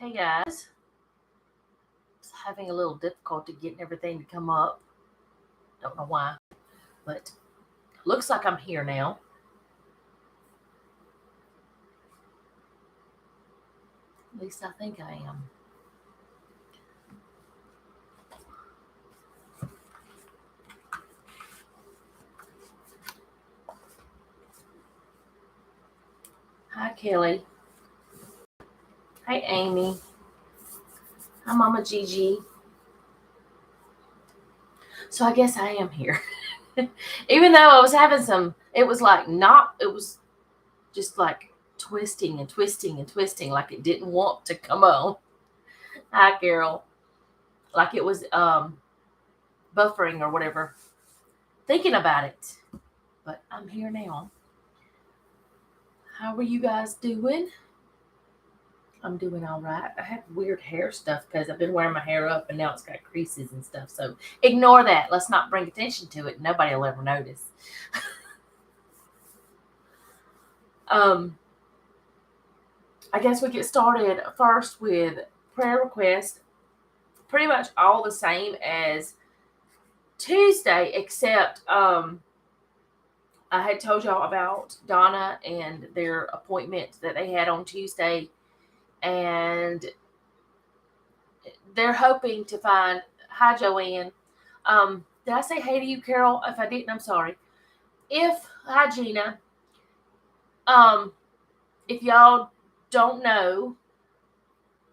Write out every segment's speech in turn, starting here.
Hey guys, just having a little difficulty getting everything to come up. Don't know why, but looks like I'm here now. At least I think I am. Hi Kelly. Hey Amy. Hi Mama Gigi. So I guess I am here. Even though I was having it was just like twisting and twisting and twisting, like it didn't want to come on. Hi Carol. Like it was buffering or whatever. Thinking about it. But I'm here now. How are you guys doing? I'm doing all right. I have weird hair stuff because I've been wearing my hair up and now it's got creases and stuff. So ignore that. Let's not bring attention to it. Nobody will ever notice. I guess we get started first with prayer requests. Pretty much all the same as Tuesday, except I had told y'all about Donna and their appointment that they had on Tuesday. And they're hoping to find. Hi, Joanne. Did I say hey to you, Carol? If I didn't, I'm sorry. Hi, Gina. If y'all don't know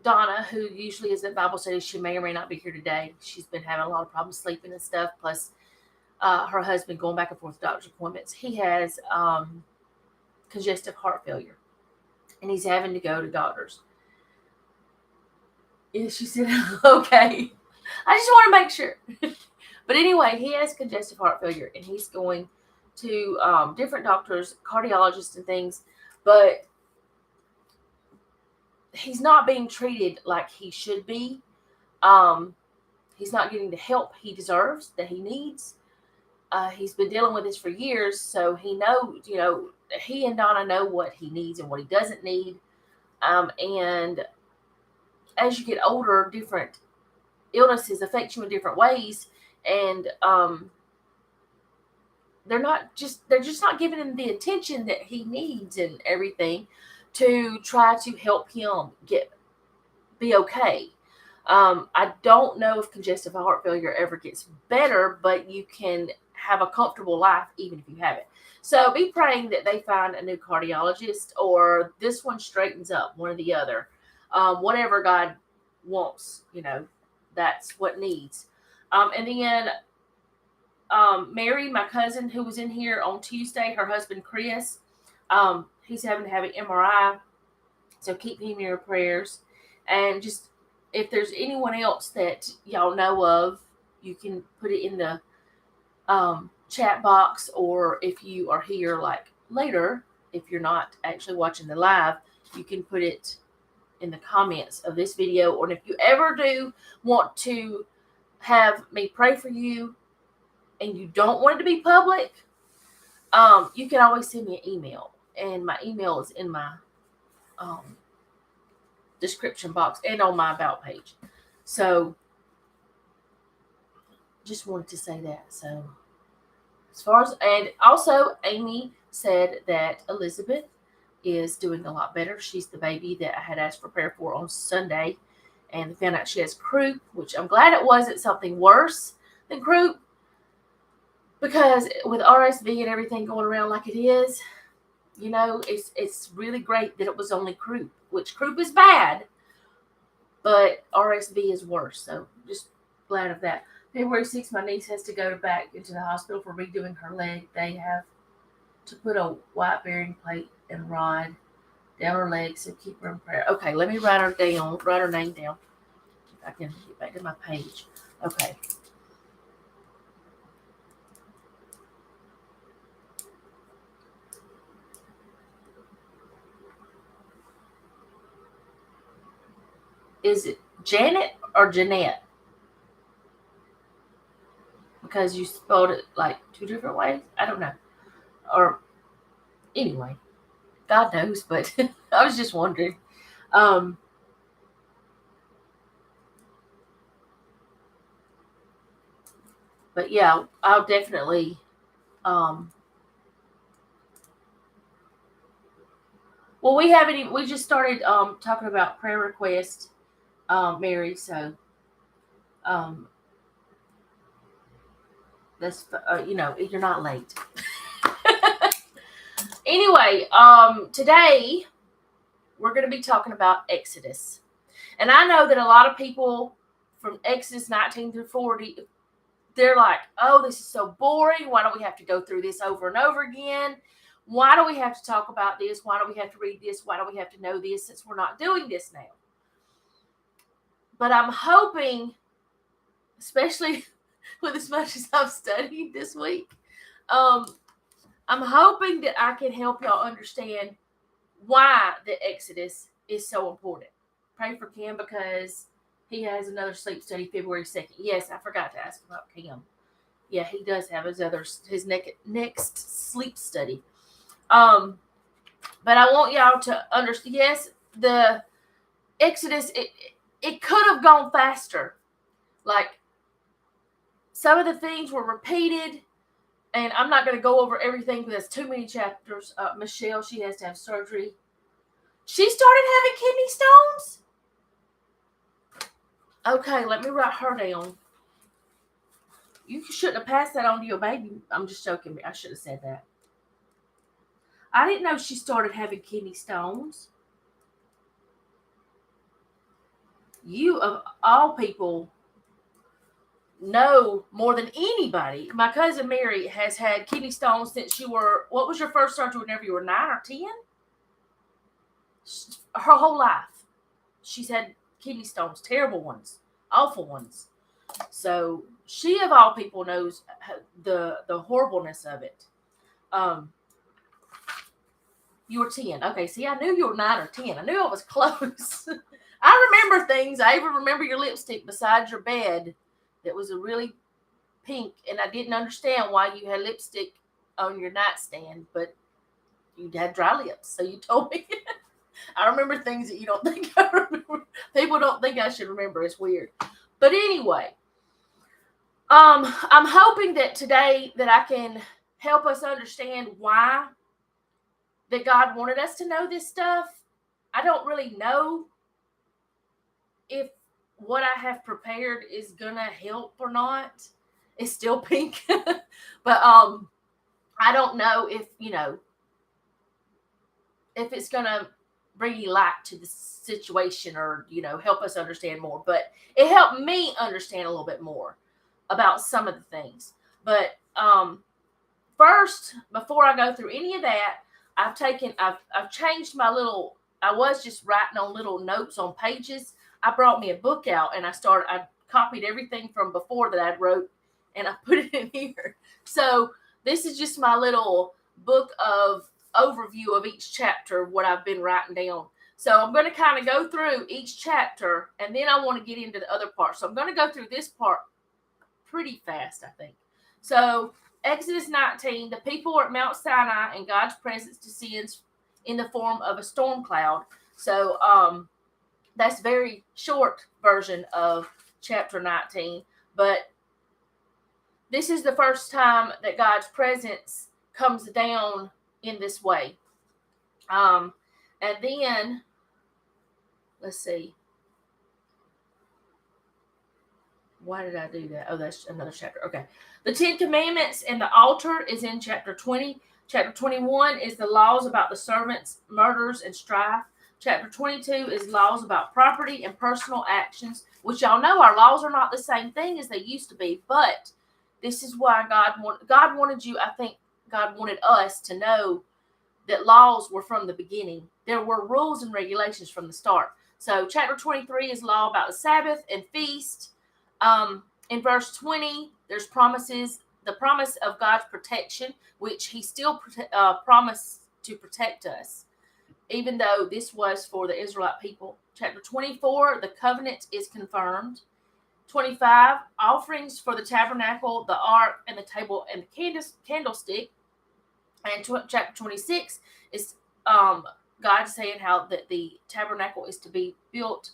Donna, who usually is at Bible study, she may or may not be here today. She's been having a lot of problems sleeping and stuff. Plus, her husband going back and forth to doctor's appointments. He has congestive heart failure, and he's having to go to doctors. Yeah, she said, okay. I just want to make sure. But anyway, he has congestive heart failure, and he's going to different doctors, cardiologists and things, but he's not being treated like he should be. He's not getting the help he deserves, that he needs. He's been dealing with this for years, so he knows, he and Donna know what he needs and what he doesn't need. And as you get older, different illnesses affect you in different ways, and they're just not giving him the attention that he needs and everything to try to help him be okay. I don't know if congestive heart failure ever gets better, but you can have a comfortable life even if you have it. So be praying that they find a new cardiologist, or this one straightens up, one or the other. Whatever God wants, that's what needs. And then Mary, my cousin who was in here on Tuesday, her husband Chris, he's having to have an MRI. So keep him in your prayers. And just if there's anyone else that y'all know of, you can put it in the chat box, or if you are here like later, if you're not actually watching the live, you can put it in the comments of this video. Or if you ever do want to have me pray for you and you don't want it to be public, you can always send me an email, and my email is in my description box and on my about page. So just wanted to say that. So and also Amy said that Elizabeth is doing a lot better. She's the baby that I had asked for prayer for on Sunday, and found out she has croup, which I'm glad it wasn't something worse than croup, because with RSV and everything going around like it is, it's really great that it was only croup, which croup is bad, but RSV is worse. So just glad of that. February 6th, my niece has to go back into the hospital for redoing her leg. They have to put a white bearing plate and rod down her leg, so keep her in prayer. Okay, let me write her name down. If I can get back to my page. Okay. Is it Janet or Jeanette? Because you spelled it like two different ways? I don't know. Or anyway, God knows, but I was just wondering. But yeah, I'll definitely. Um, well, we haven't even. We just started talking about prayer requests, Mary. So um, that's you're not late. Anyway, today we're going to be talking about Exodus. And I know that a lot of people from Exodus 19 through 40, they're like, oh, this is so boring. Why do we have to go through this over and over again? Why do we have to talk about this? Why do we have to read this? Why do we have to know this since we're not doing this now? But I'm hoping, especially with as much as I've studied this week, I'm hoping that I can help y'all understand why the Exodus is so important. Pray for Kim because he has another sleep study February 2nd. Yes, I forgot to ask about Kim. Yeah, he does have his next sleep study. But I want y'all to understand. Yes, the Exodus it could have gone faster. Like some of the things were repeated, and I'm not going to go over everything because there's too many chapters. Michelle, she has to have surgery. She started having kidney stones? Okay, let me write her down. You shouldn't have passed that on to your baby. I'm just joking. I should have said that. I didn't know she started having kidney stones. You, of all people, know more than anybody. My cousin Mary has had kidney stones since you were, what was your first surgery whenever you were 9 or 10? Her whole life. She's had kidney stones, terrible ones, awful ones. So she, of all people, knows the horribleness of it. You were 10. Okay, see, I knew you were 9 or 10. I knew I was close. I remember things. I even remember your lipstick beside your bed that was a really pink, and I didn't understand why you had lipstick on your nightstand, but you had dry lips, so you told me. I remember things that you don't think I remember. People don't think I should remember. It's weird. But anyway, I'm hoping that today that I can help us understand why that God wanted us to know this stuff. I don't really know if what I have prepared is gonna help or not. It's still pink. But I don't know if if it's gonna bring you light to the situation or help us understand more. But it helped me understand a little bit more about some of the things. But first, before I go through any of that, I've changed my little. I was just writing on little notes on pages. I brought me a book out and I copied everything from before that I wrote and I put it in here. So this is just my little book of overview of each chapter, what I've been writing down. So I'm going to kind of go through each chapter and then I want to get into the other part. So I'm going to go through this part pretty fast, I think. So Exodus 19, the people were at Mount Sinai and God's presence descends in the form of a storm cloud. So that's very short version of chapter 19. But this is the first time that God's presence comes down in this way. And then, let's see. Why did I do that? Oh, that's another chapter. Okay. The 10 Commandments and the altar is in chapter 20. Chapter 21 is the laws about the servants, murders, and strife. Chapter 22 is laws about property and personal actions, which y'all know our laws are not the same thing as they used to be, but this is why God wanted you, I think God wanted us to know that laws were from the beginning. There were rules and regulations from the start. So chapter 23 is law about the Sabbath and feast. In verse 20, there's promises, the promise of God's protection, which he still promised to protect us, even though this was for the Israelite people. Chapter 24, the covenant is confirmed. 25, offerings for the tabernacle, the ark, and the table, and the candlestick. And chapter 26 is God saying how that the tabernacle is to be built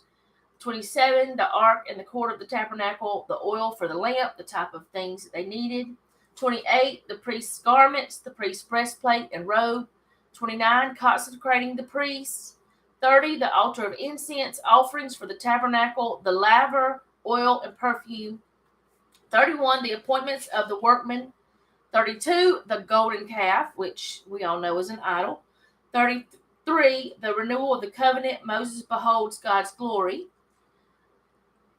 27, the ark and the cord of the tabernacle, the oil for the lamp, the type of things that they needed. 28, the priest's garments, the priest's breastplate and robe. 29, consecrating the priests. 30, the altar of incense, offerings for the tabernacle, the laver, oil, and perfume. 31, the appointments of the workmen. 32, the golden calf, which we all know is an idol. 33, the renewal of the covenant. Moses beholds God's glory.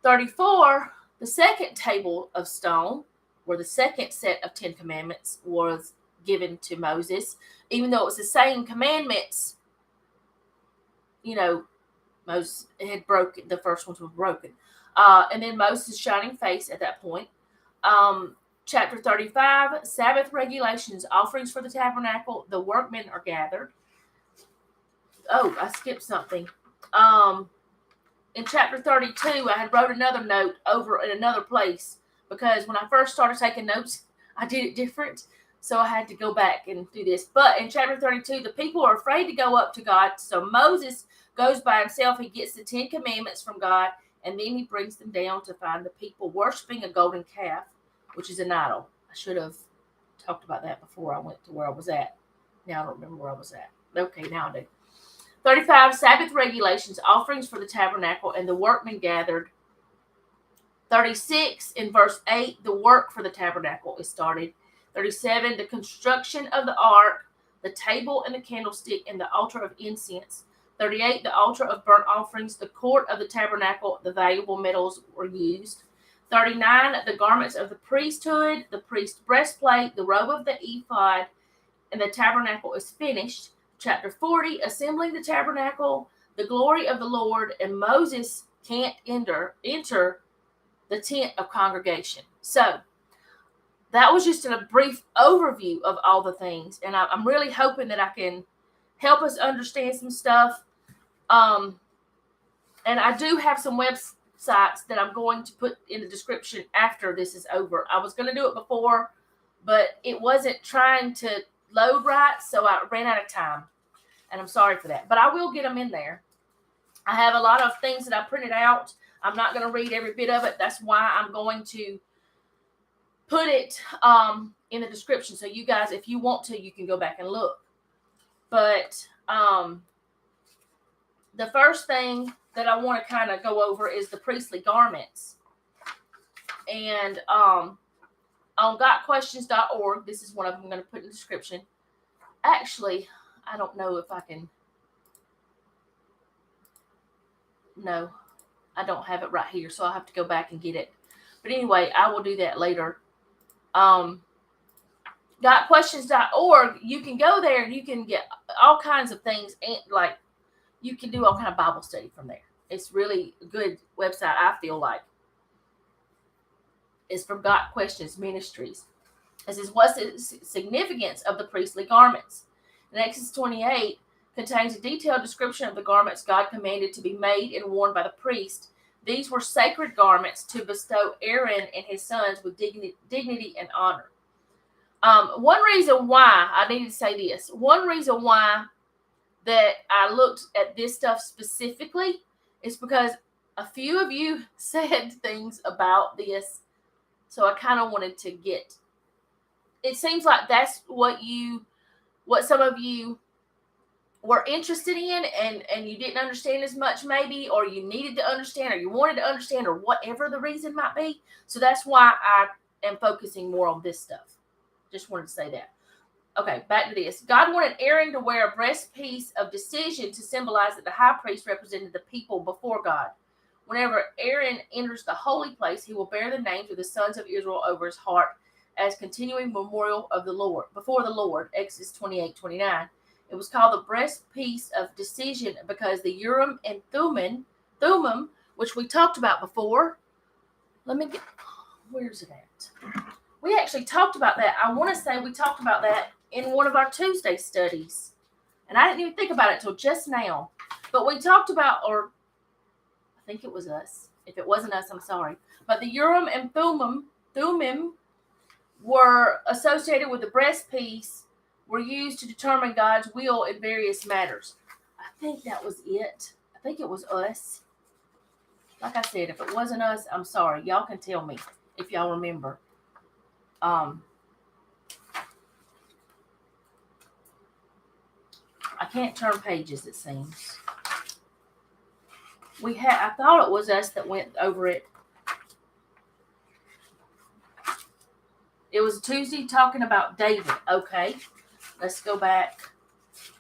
34, the second table of stone, where the second set of 10 commandments was given to Moses. Even though it was the same commandments, Moses had broken, the first ones were broken. And then Moses' shining face at that point. Chapter 35, Sabbath regulations, offerings for the tabernacle, the workmen are gathered. Oh, I skipped something. In chapter 32, I had wrote another note over in another place because when I first started taking notes, I did it different. So I had to go back and do this. But in chapter 32, the people are afraid to go up to God. So Moses goes by himself. He gets the 10 commandments from God, and then he brings them down to find the people worshiping a golden calf, which is an idol. I should have talked about that before I went to where I was at. Now I don't remember where I was at. Okay, now I do. 35, Sabbath regulations, offerings for the tabernacle, and the workmen gathered. 36, in verse 8, the work for the tabernacle is started. 37, the construction of the ark, the table and the candlestick, and the altar of incense. 38, the altar of burnt offerings, the court of the tabernacle, the valuable metals were used. 39, the garments of the priesthood, the priest's breastplate, the robe of the ephod, and the tabernacle is finished. Chapter 40, assembling the tabernacle, the glory of the Lord, and Moses can't enter the tent of congregation. So that was just a brief overview of all the things, and I'm really hoping that I can help us understand some stuff. And I do have some websites that I'm going to put in the description after this is over. I was going to do it before, but it wasn't trying to load right, so I ran out of time, and I'm sorry for that. But I will get them in there. I have a lot of things that I printed out. I'm not going to read every bit of it. That's why I'm going to put it in the description. So you guys, if you want to, you can go back and look. But the first thing that I want to kind of go over is the priestly garments. And on gotquestions.org, this is one of them I'm going to put in the description. Actually, I don't know if I can. No, I don't have it right here, so I'll have to go back and get it. But anyway, I will do that later. Gotquestions.org, you can go there and you can get all kinds of things, and like you can do all kind of Bible study from there. It's really a good website, I feel like. It's from Got Questions Ministries. It says, what's the significance of the priestly garments? In Exodus 28 contains a detailed description of the garments God commanded to be made and worn by the priest. These were sacred garments to bestow Aaron and his sons with dignity and honor. One reason why I need to say this, one reason why that I looked at this stuff specifically is because a few of you said things about this. So I kind of wanted to get, it seems like that's what some of you were interested in, and you didn't understand as much maybe, or you needed to understand, or you wanted to understand, or whatever the reason might be. So that's why I am focusing more on this stuff. Just wanted to say that. Okay, back to this. God wanted Aaron to wear a breastpiece of decision to symbolize that the high priest represented the people before God. Whenever Aaron enters the holy place, he will bear the names of the sons of Israel over his heart as continuing memorial of the Lord, before the Lord, Exodus 28:29. It was called the breastpiece of decision because the Urim and Thummim, which we talked about before. Where's it at? We actually talked about that. I want to say we talked about that in one of our Tuesday studies. And I didn't even think about it until just now. But we talked about, or I think it was us. If it wasn't us, I'm sorry. But the Urim and Thummim were associated with the breastpiece, were used to determine God's will in various matters. I think that was it. I think it was us. Like I said, if it wasn't us, I'm sorry. Y'all can tell me if y'all remember. I can't turn pages, it seems. I thought it was us that went over it. It was Tuesday talking about David. Okay, let's go back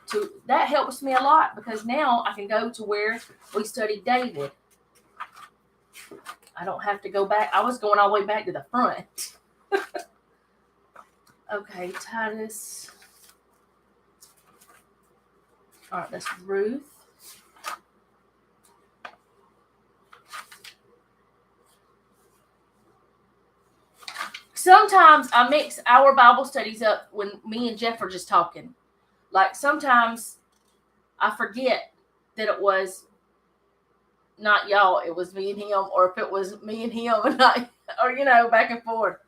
to that. Helps me a lot because now I can go to where we studied David. I don't have to go back. I was going all the way back to the front. Okay, Titus. All right, that's Ruth. Sometimes I mix our Bible studies up when me and Jeff are just talking. Like sometimes I forget that it was not y'all, it was me and him, or if it was me and him and I, or back and forth.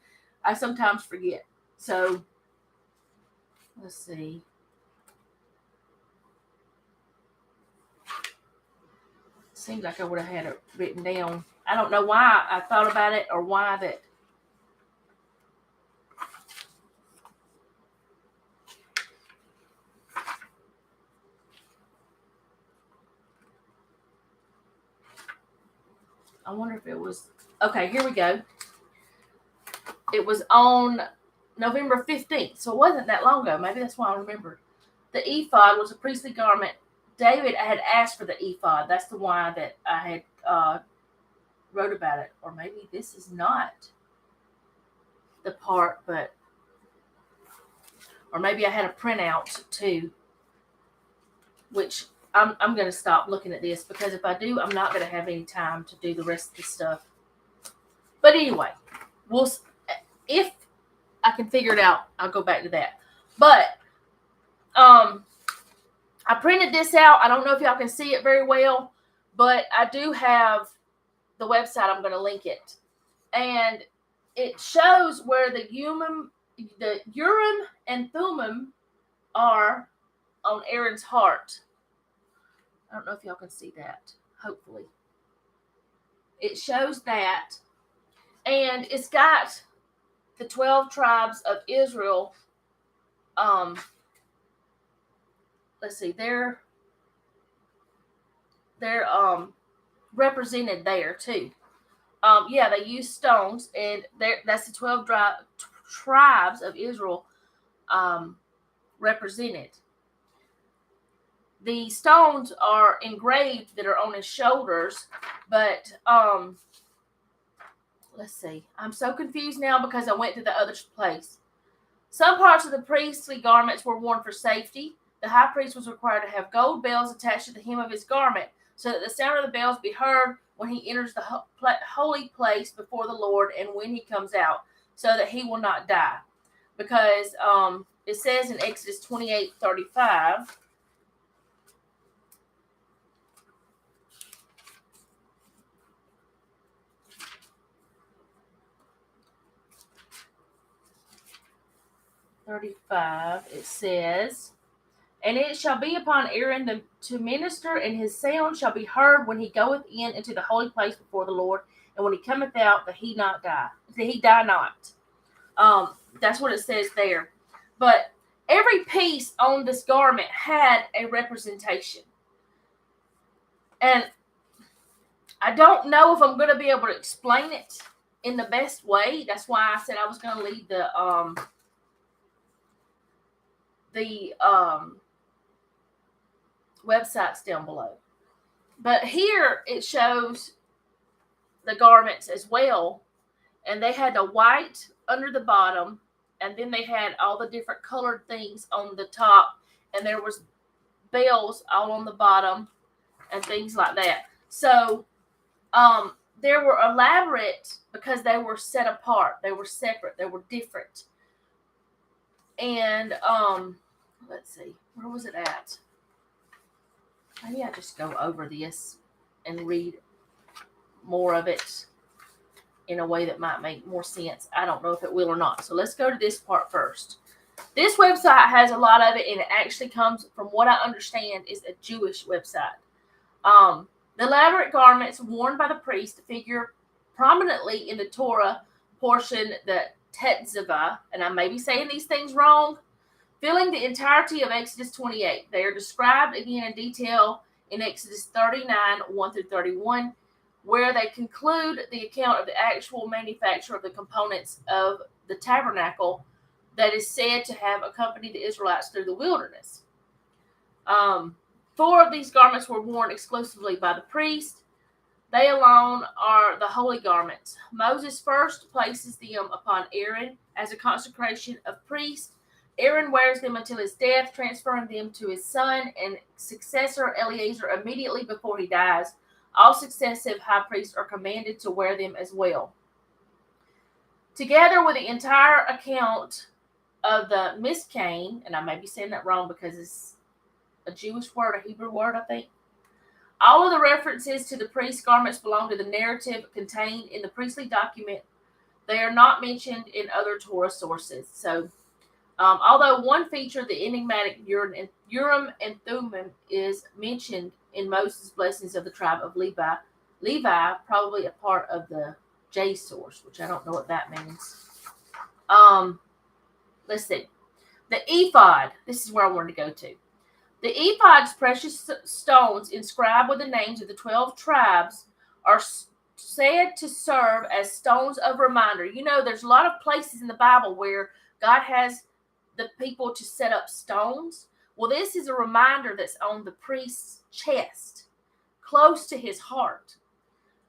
I sometimes forget. So let's see. Seems like I would have had it written down. I don't know why I thought about it or why that. I wonder if it was. Okay, here we go. It was on November 15th, so it wasn't that long ago. Maybe that's why I remembered. The ephod was a priestly garment. David had asked for the ephod. That's the why that I had wrote about it. Or maybe this is not the part, but or maybe I had a printout too, which I'm going to stop looking at this because if I do, I'm not going to have any time to do the rest of the stuff. But anyway, if I can figure it out, I'll go back to that. But I printed this out. I don't know if y'all can see it very well, but I do have the website. I'm going to link it. And it shows where the Urim and Thummim are on Aaron's heart. I don't know if y'all can see that. Hopefully. It shows that. And it's got the 12 tribes of Israel. Let's see, they're represented there too. Yeah, they use stones, and that's the 12 tribes of Israel represented. The stones are engraved that are on his shoulders, but let's see. I'm so confused now because I went to the other place. Some parts of the priestly garments were worn for safety. The high priest was required to have gold bells attached to the hem of his garment so that the sound of the bells be heard when he enters the holy place before the Lord and when he comes out, so that he will not die. Because it says in Exodus 28:35, it says, "And it shall be upon Aaron to minister, and his sound shall be heard when he goeth in into the holy place before the Lord, and when he cometh out, that he die not." That's what it says there. But every piece on this garment had a representation. And I don't know if I'm going to be able to explain it in the best way. That's why I said I was going to leave the websites down below. But here it shows the garments as well. And they had a white under the bottom, and then they had all the different colored things on the top, and there was bells all on the bottom and things like that. So they were elaborate because they were set apart. They were separate. They were different. And let's see, where was it at? Maybe I just go over this and read more of it in a way that might make more sense. I don't know if it will or not. So let's go to this part first. This website has a lot of it, and it actually comes, from what I understand, is a Jewish website. The elaborate garments worn by the priest figure prominently in the Torah portion, the Tetzaveh, and I may be saying these things wrong, filling the entirety of Exodus 28. They are described again in detail in Exodus 39, 1 through 31, where they conclude the account of the actual manufacture of the components of the tabernacle that is said to have accompanied the Israelites through the wilderness. 4 of these garments were worn exclusively by the priest. They alone are the holy garments. Moses first places them upon Aaron as a consecration of priest. Aaron wears them until his death, transferring them to his son and successor Eleazar immediately before he dies. All successive high priests are commanded to wear them as well. Together with the entire account of the Miskain, and I may be saying that wrong because it's a Jewish word, a Hebrew word, I think. All of the references to the priest's garments belong to the narrative contained in the priestly document. They are not mentioned in other Torah sources. So, although one feature, the enigmatic Urim and Thummim, is mentioned in Moses' blessings of the tribe of Levi, probably a part of the J source, which I don't know what that means. Let's see. The ephod, this is where I wanted to go to. The ephod's precious stones inscribed with the names of the 12 tribes are said to serve as stones of reminder. You know, there's a lot of places in the Bible where God has the people to set up stones. Well, this is a reminder that's on the priest's chest, close to his heart.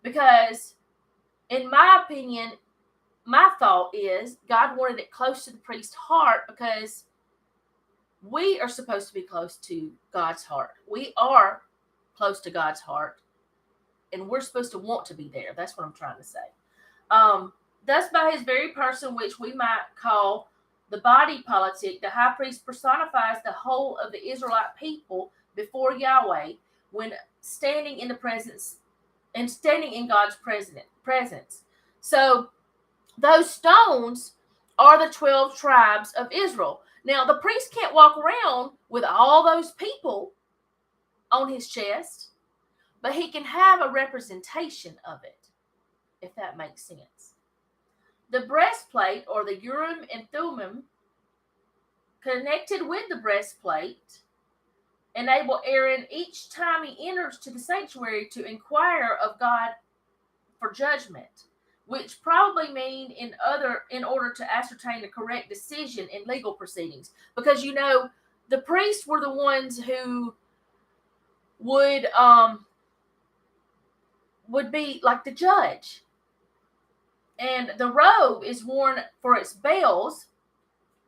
Because, in my opinion, my thought is God wanted it close to the priest's heart because we are supposed to be close to God's heart. We are close to God's heart, and we're supposed to want to be there. That's what I'm trying to say. Thus, by his very person, which we might call the body politic, the high priest personifies the whole of the Israelite people before Yahweh when standing in the presence and standing in God's presence. So, those stones are the 12 tribes of Israel. Now, the priest can't walk around with all those people on his chest, but he can have a representation of it, if that makes sense. The breastplate, or the Urim and Thummim, connected with the breastplate, enable Aaron each time he enters to the sanctuary to inquire of God for judgment, which probably mean in order to ascertain the correct decision in legal proceedings. Because, you know, the priests were the ones who would be like the judge. And the robe is worn for its bells,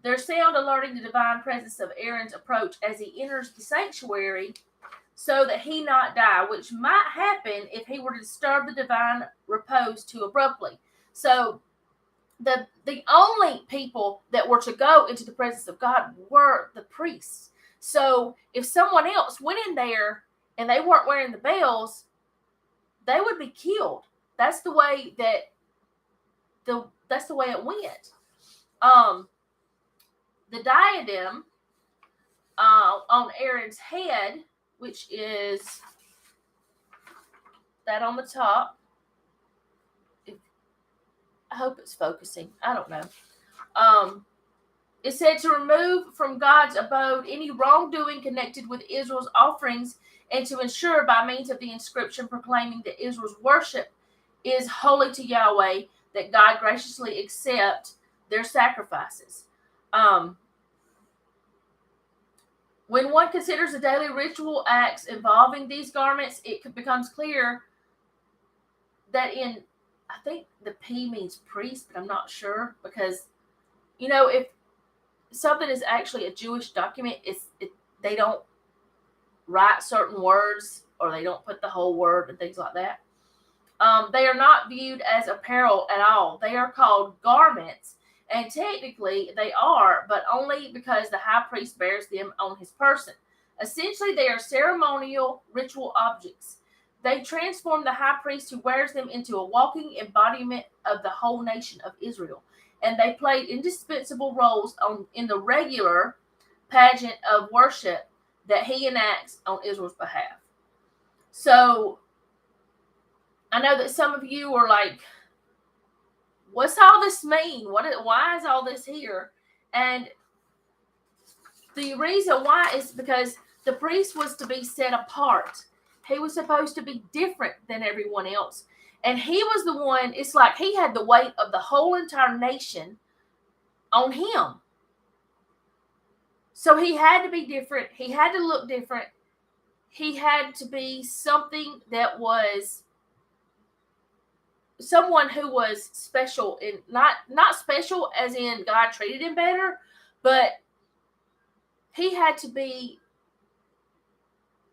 their sound alerting the divine presence of Aaron's approach as he enters the sanctuary so that he not die, which might happen if he were to disturb the divine repose too abruptly. So the only people that were to go into the presence of God were the priests. So if someone else went in there and they weren't wearing the bells, they would be killed. That's the way it went. The diadem on Aaron's head, which is that on the top. I hope it's focusing. I don't know. It said to remove from God's abode any wrongdoing connected with Israel's offerings and to ensure by means of the inscription proclaiming that Israel's worship is holy to Yahweh, that God graciously accept their sacrifices. When one considers the daily ritual acts involving these garments, it becomes clear that I think the P means priest, but I'm not sure because, you know, if something is actually a Jewish document, they don't write certain words or they don't put the whole word and things like that. They are not viewed as apparel at all. They are called garments, and technically they are, but only because the high priest bears them on his person. Essentially, they are ceremonial ritual objects. They transform the high priest who wears them into a walking embodiment of the whole nation of Israel. And they played indispensable roles in the regular pageant of worship that he enacts on Israel's behalf. So I know that some of you are like, what's all this mean? Why is all this here? And the reason why is because the priest was to be set apart. He was supposed to be different than everyone else. And he was the one, it's like he had the weight of the whole entire nation on him. So he had to be different. He had to look different. He had to be something that was someone who was special, in not special as in God treated him better, but he had to be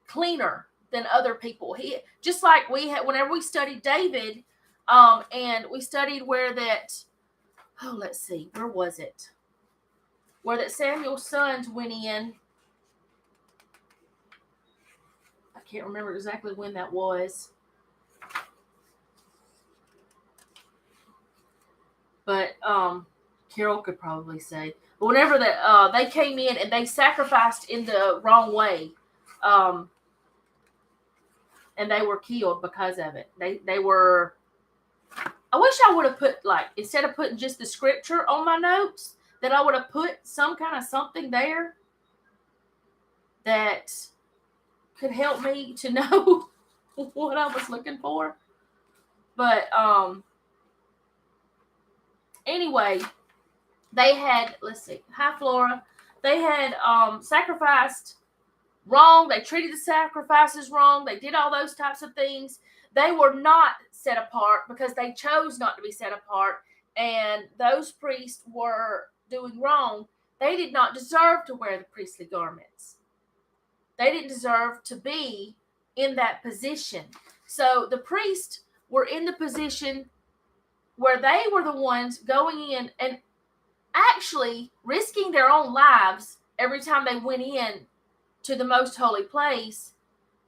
cleaner than other people. He just like we had whenever we studied David, and we studied where that let's see, where was it? Where that Samuel's sons went in. I can't remember exactly when that was. But Carol could probably say. But whenever that they came in and they sacrificed in the wrong way, and they were killed because of it. They were. I wish I would have put, like, instead of putting just the scripture on my notes, that I would have put some kind of something there that could help me to know what I was looking for. But anyway, they had, let's see, hi Flora. They had sacrificed wrong. They treated the sacrifices wrong. They did all those types of things. They were not set apart because they chose not to be set apart. And those priests were doing wrong. They did not deserve to wear the priestly garments. They didn't deserve to be in that position. So the priests were in the position where they were the ones going in and actually risking their own lives every time they went in to the most holy place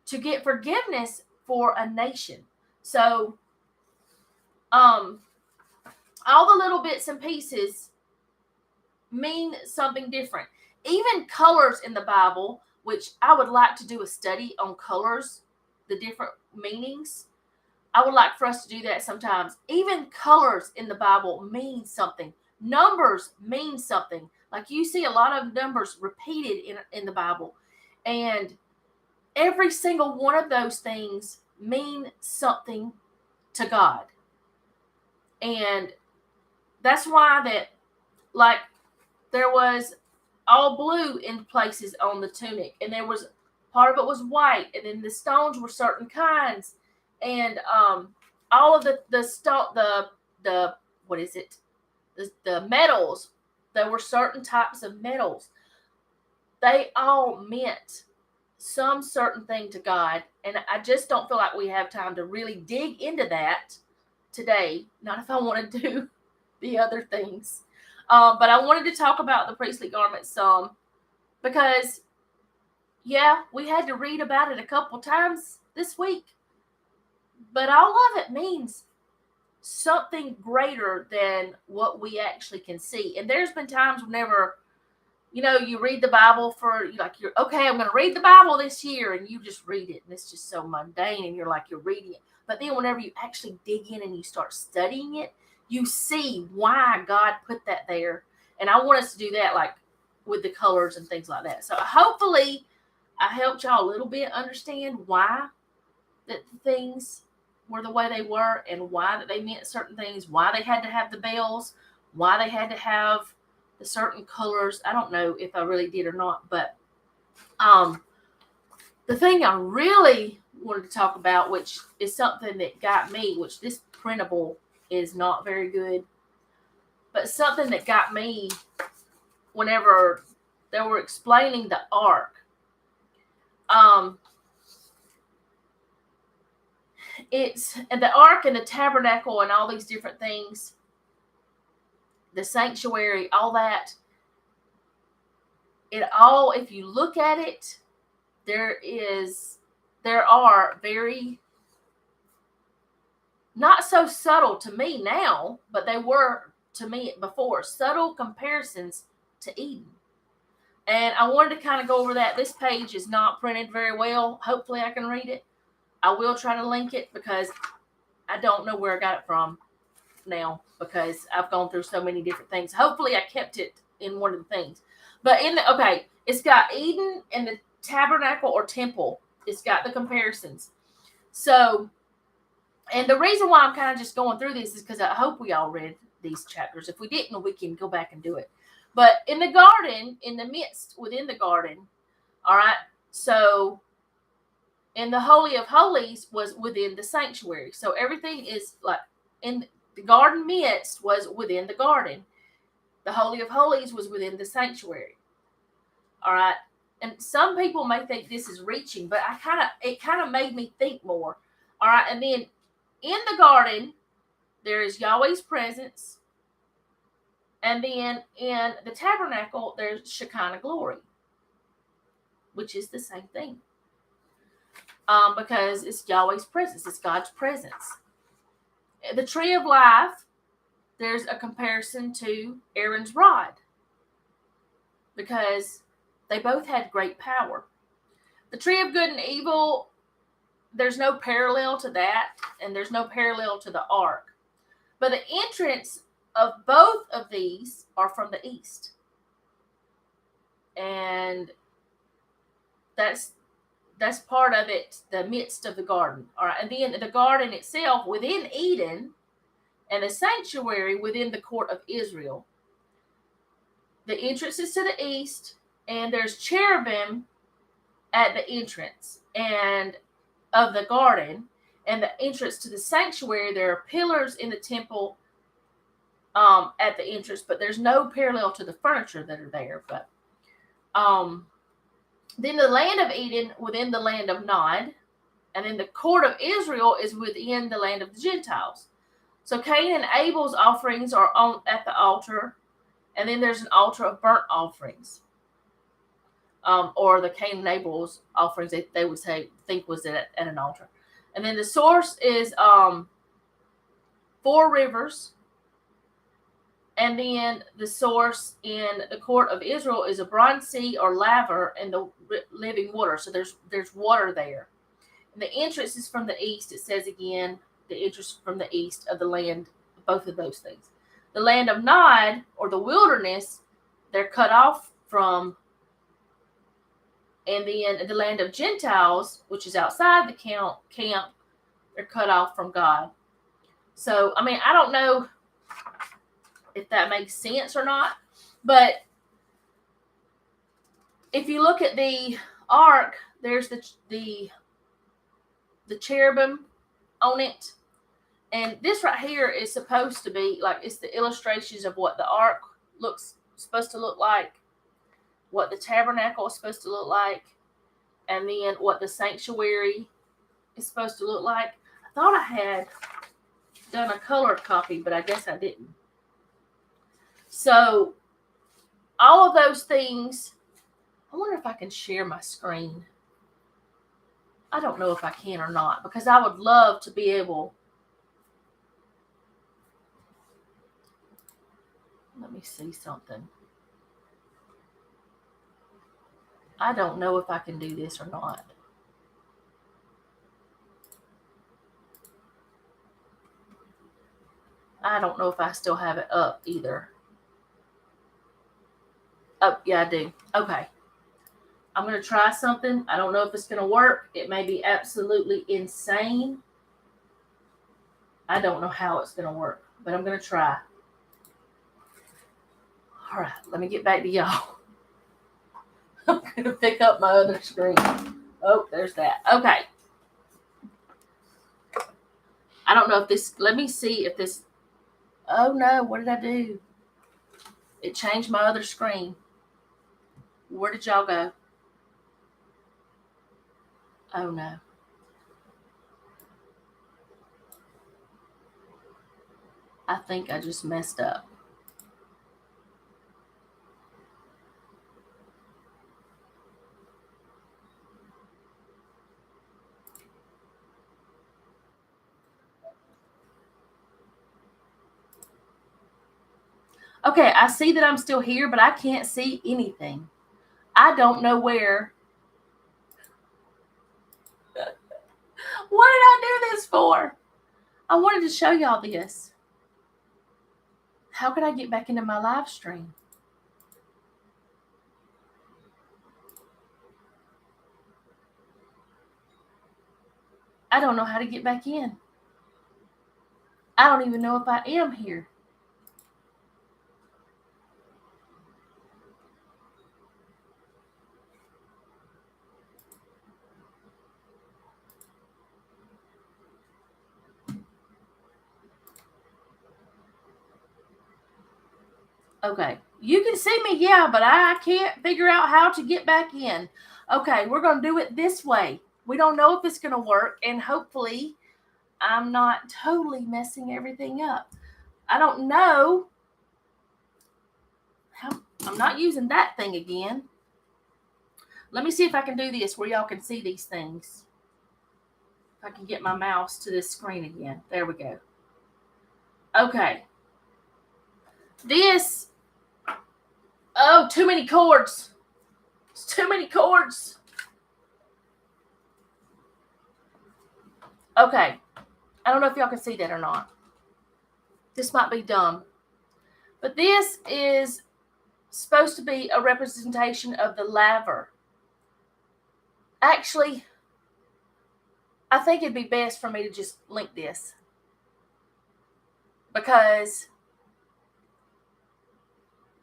to get forgiveness for a nation. So all the little bits and pieces mean something different. Even colors in the Bible, which I would like to do a study on colors, the different meanings. I would like for us to do that sometimes. Even colors in the Bible mean something. Numbers mean something. Like you see a lot of numbers repeated in the Bible. And every single one of those things mean something to God. And that's why that, like, there was all blue in places on the tunic, and there was part of it was white, and then the stones were certain kinds, and all of the stone, the what is it, the metals, there were certain types of metals. They all meant some certain thing to God, and I just don't feel like we have time to really dig into that today. Not if I want to do the other things. But I wanted to talk about the priestly garments some because, yeah, we had to read about it a couple times this week. But all of it means something greater than what we actually can see. And there's been times whenever, you read the Bible you're okay, I'm going to read the Bible this year, and you just read it, and it's just so mundane, and you're reading it. But then whenever you actually dig in and you start studying it, you see why God put that there. And I want us to do that, like with the colors and things like that. So hopefully I helped y'all a little bit understand why that the things were the way they were, and why that they meant certain things, why they had to have the bells, why they had to have the certain colors. I don't know if I really did or not, but the thing I really wanted to talk about, which is something that got me, which this printable is not very good, but something that got me whenever they were explaining the ark. It's the ark and the tabernacle and all these different things, the sanctuary, all that. It all, if you look at it, there are very not so subtle to me now, but they were to me before, subtle comparisons to Eden. And I wanted to kind of go over that. This page is not printed very well. Hopefully I can read it. I will try to link it because I don't know where I got it from now because I've gone through so many different things. Hopefully I kept it in one of the things. But it's got Eden and the tabernacle or temple. It's got the comparisons. So, and the reason why I'm kind of just going through this is because I hope we all read these chapters. If we didn't, we can go back and do it. But in the garden, in the midst, within the garden, all right, so in the Holy of Holies was within the sanctuary. So everything is like in the garden midst was within the garden. The Holy of Holies was within the sanctuary. All right. And some people may think this is reaching, but it kind of made me think more. All right. And then in the garden, there is Yahweh's presence. And then in the tabernacle, there's Shekinah glory, which is the same thing. Because it's Yahweh's presence. It's God's presence. The tree of life, there's a comparison to Aaron's rod. Because they both had great power. The tree of good and evil, there's no parallel to that, and there's no parallel to the ark. But the entrance of both of these are from the east. And that's part of it, the midst of the garden. All right, and then the garden itself within Eden and the sanctuary within the court of Israel. The entrance is to the east, and there's cherubim at the entrance and of the garden, and the entrance to the sanctuary. There are pillars in the temple at the entrance, but there's no parallel to the furniture that are there. But then the land of Eden within the land of Nod, and then the court of Israel is within the land of the Gentiles. So Cain and Abel's offerings are at the altar, and then there's an altar of burnt offerings, or the Cain and Abel's offerings they would think was at an altar. And then the source is 4 rivers. And then the source in the court of Israel is a bronze sea or laver and the living water. So there's water there. And the entrance is from the east. It says again, the entrance from the east of the land, both of those things. The land of Nod, or the wilderness, they're cut off from. And then the land of Gentiles, which is outside the camp, they're cut off from God. So, I mean, I don't know if that makes sense or not, but if you look at the ark, there's the cherubim on it, and this right here is supposed to be like, it's the illustrations of what the ark supposed to look like, what the tabernacle is supposed to look like, and then what the sanctuary is supposed to look like. I thought I had done a colored copy, but I guess I didn't. So all of those things, I wonder if I can share my screen. I don't know if I can or not, because I would love to be able. Let me see something. I don't know if I can do this or not. I don't know if I still have it up either. Oh, yeah, I do. Okay. I'm going to try something. I don't know if it's going to work. It may be absolutely insane. I don't know how it's going to work, but I'm going to try. All right, let me get back to y'all. I'm going to pick up my other screen. Oh, there's that. Okay. I don't know if this, let me see if this, oh no, what did I do? It changed my other screen. Where did y'all go? Oh no. I think I just messed up. Okay, I see that I'm still here, but I can't see anything. I don't know where. What did I do this for? I wanted to show y'all this. How can I get back into my live stream? I don't know how to get back in. I don't even know if I am here. Okay, you can see me, yeah, but I can't figure out how to get back in. Okay, we're going to do it this way. We don't know if it's going to work, and hopefully I'm not totally messing everything up. I don't know how. I'm not using that thing again. Let me see if I can do this where y'all can see these things. If I can get my mouse to this screen again. There we go. Okay. This. Oh, too many cords. It's too many cords. Okay. I don't know if y'all can see that or not. This might be dumb. But this is supposed to be a representation of the laver. Actually, I think it'd be best for me to just link this. Because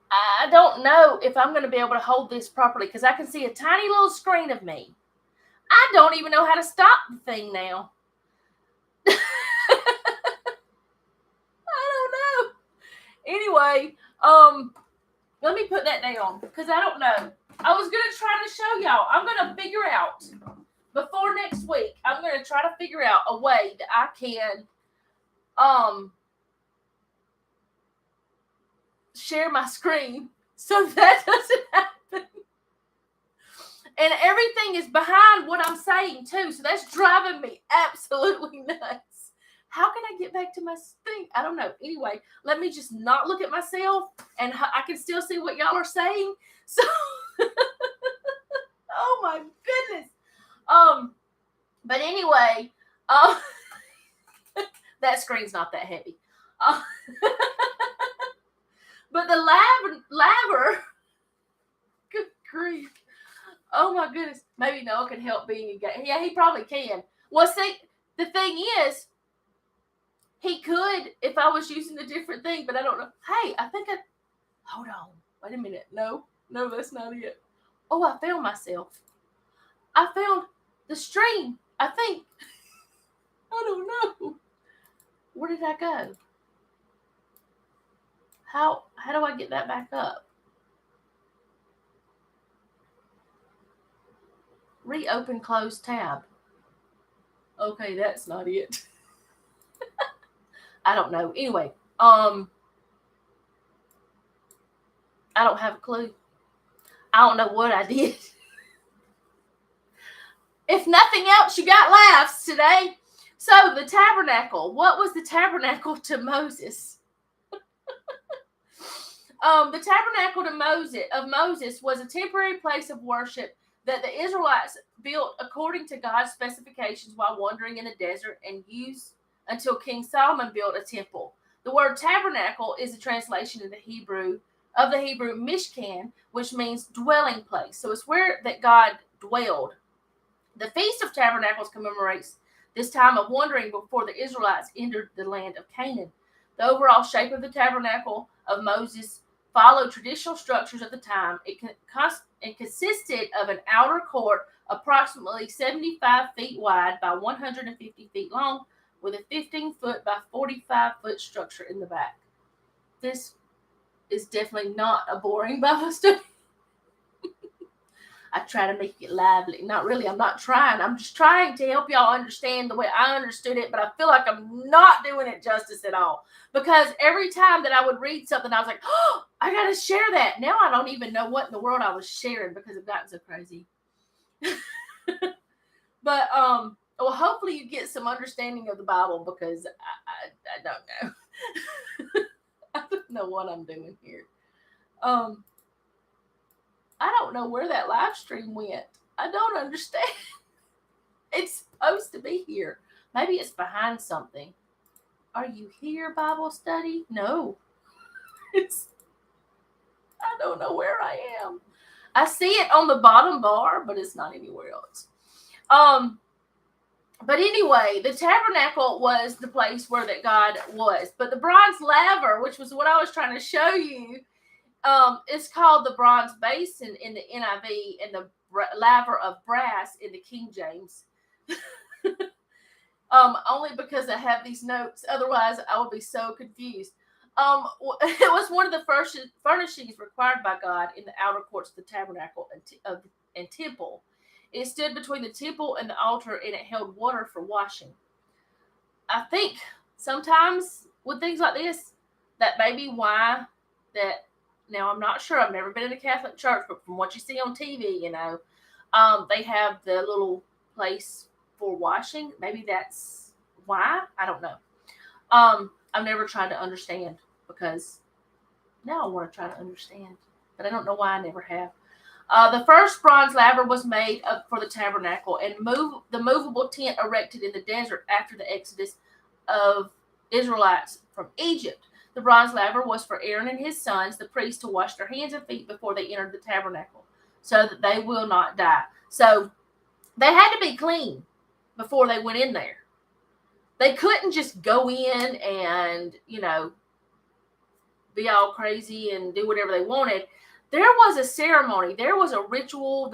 I don't know if I'm going to be able to hold this properly. Because I can see a tiny little screen of me. I don't even know how to stop the thing now. I don't know. Anyway, let me put that down because I don't know. I was going to try to show y'all. I'm going to figure out before next week. I'm going to try to figure out a way that I can share my screen so that doesn't happen. And everything is behind what I'm saying too, so that's driving me absolutely nuts. How can I get back to my thing? I don't know. Anyway, let me just not look at myself, and I can still see what y'all are saying. So, oh my goodness. But anyway, that screen's not that heavy. But the laver, good grief. Oh my goodness. Maybe Noah can help being a guy. Yeah, he probably can. Well, see, the thing is, he could if I was using a different thing, but I don't know. Hey, hold on. Wait a minute. No, that's not it. Oh, I found myself. I found the stream, I think. I don't know. Where did I go? How do I get that back up? Reopen closed tab. Okay, that's not it. I don't know. Anyway, I don't have a clue. I don't know what I did. If nothing else, you got laughs today. So the tabernacle. What was the tabernacle to Moses? The tabernacle of Moses was a temporary place of worship that the Israelites built according to God's specifications while wandering in the desert and used until King Solomon built a temple. The word tabernacle is a translation of the Hebrew mishkan, which means dwelling place. So it's where that God dwelled. The Feast of Tabernacles commemorates this time of wandering before the Israelites entered the land of Canaan. The overall shape of the tabernacle of Moses followed traditional structures of the time. It consisted of an outer court approximately 75 feet wide by 150 feet long, with a 15-foot by 45-foot structure in the back. This is definitely not a boring Bible study. I try to make it lively. Not really. I'm not trying. I'm just trying to help y'all understand the way I understood it, but I feel like I'm not doing it justice at all. Because every time that I would read something, I was like, oh, I got to share that. Now I don't even know what in the world I was sharing because I've gotten so crazy. But, well, hopefully you get some understanding of the Bible because I don't know. I don't know what I'm doing here. I don't know where that live stream went. I don't understand. It's supposed to be here. Maybe it's behind something. Are you here, Bible study? No. It's, I don't know where I am. I see it on the bottom bar, but it's not anywhere else. But anyway, the tabernacle was the place where that God was. But the bronze laver, which was what I was trying to show you, it's called the bronze basin in the NIV and the laver of brass in the King James. Only because I have these notes. Otherwise, I would be so confused. It was one of the first furnishings required by God in the outer courts of the tabernacle and temple. It stood between the temple and the altar, and it held water for washing. I think sometimes with things like this, that may be why that. Now, I'm not sure. I've never been in a Catholic church, but from what you see on TV, they have the little place for washing. Maybe that's why. I don't know. I've never tried to understand, because now I want to try to understand, but I don't know why I never have. The first bronze laver was made for the tabernacle and the movable tent erected in the desert after the exodus of Israelites from Egypt. The bronze laver was for Aaron and his sons, the priests, to wash their hands and feet before they entered the tabernacle, so that they will not die. So they had to be clean before they went in there. They couldn't just go in and, be all crazy and do whatever they wanted. There was a ceremony. There was a ritual.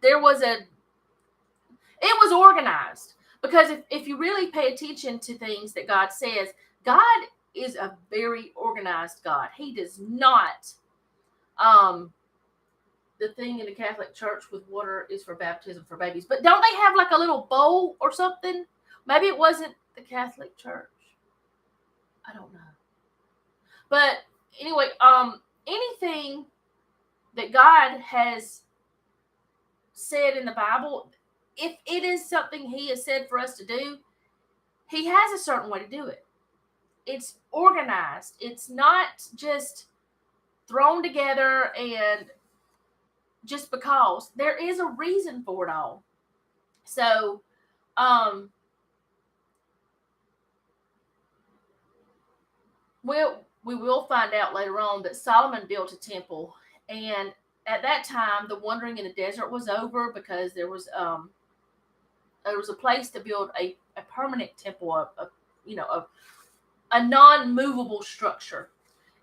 It was organized. Because if you really pay attention to things that God says, God is a very organized God. He does not, the thing in the Catholic Church with water is for baptism for babies. But don't they have like a little bowl or something? Maybe it wasn't the Catholic Church. I don't know. But anyway, anything that God has said in the Bible, if it is something He has said for us to do, He has a certain way to do it. It's organized. It's not just thrown together and just because. There is a reason for it all. So, we will find out later on that Solomon built a temple, and at that time, the wandering in the desert was over, because there was a place to build a permanent temple, a non-movable structure.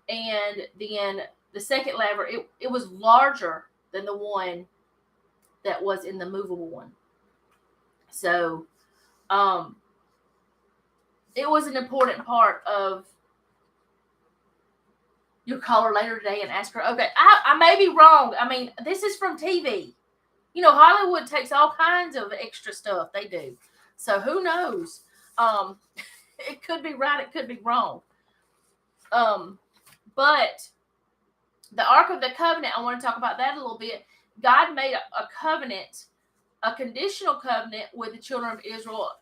And then the second laver, it was larger than the one that was in the movable one. So, it was an important part of. You'll call her later today and ask her, okay, I may be wrong. I mean, this is from TV. Hollywood takes all kinds of extra stuff. They do. So who knows? It could be right. It could be wrong. But the Ark of the Covenant, I want to talk about that a little bit. God made a covenant, a conditional covenant with the children of Israel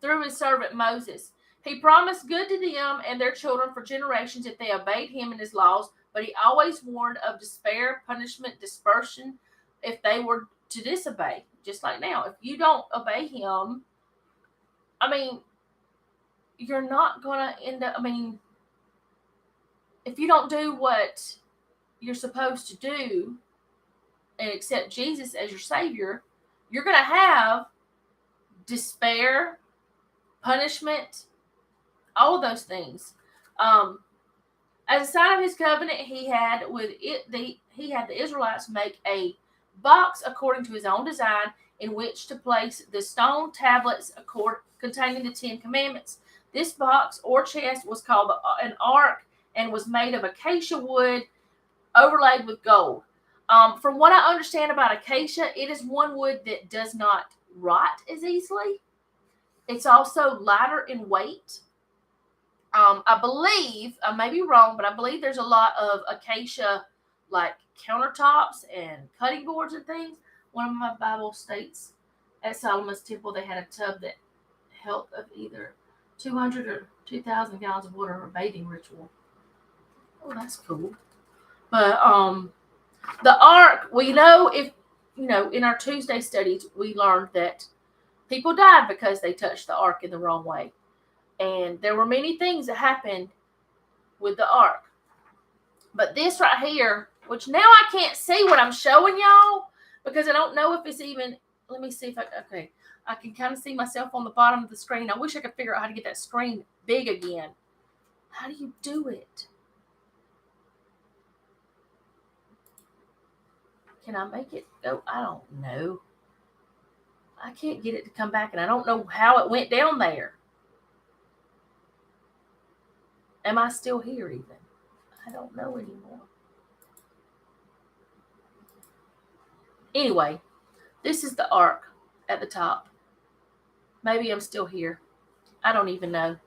through His servant Moses. He promised good to them and their children for generations if they obeyed Him and His laws, but He always warned of despair, punishment, dispersion if they were to disobey. Just like now, if you don't obey Him, you're not going to end up, if you don't do what you're supposed to do and accept Jesus as your Savior, you're going to have despair, punishment, all of those things. As a sign of His covenant, He had the Israelites make a box according to His own design, in which to place the stone tablets containing the 10 Commandments. This box or chest was called an ark and was made of acacia wood overlaid with gold. From what I understand about acacia, it is one wood that does not rot as easily. It's also lighter in weight. I believe, I may be wrong, but I believe there's a lot of acacia, like countertops and cutting boards and things. One of my Bible states at Solomon's temple, they had a tub that held of either 200 or 2,000 gallons of water for a bathing ritual. Oh, that's cool. But the ark, we know in our Tuesday studies, we learned that People died because they touched the ark in the wrong way. And there were many things that happened with the ark. But this right here, which now I can't see what I'm showing y'all because I don't know if it's even, let me see if okay. I can kind of see myself on the bottom of the screen. I wish I could figure out how to get that screen big again. How do you do it? Can I make it go? I don't know. I can't get it to come back, and I don't know how it went down there. Am I still here even? I don't know anymore. Anyway, this is the ark at the top. Maybe I'm still here. I don't even know.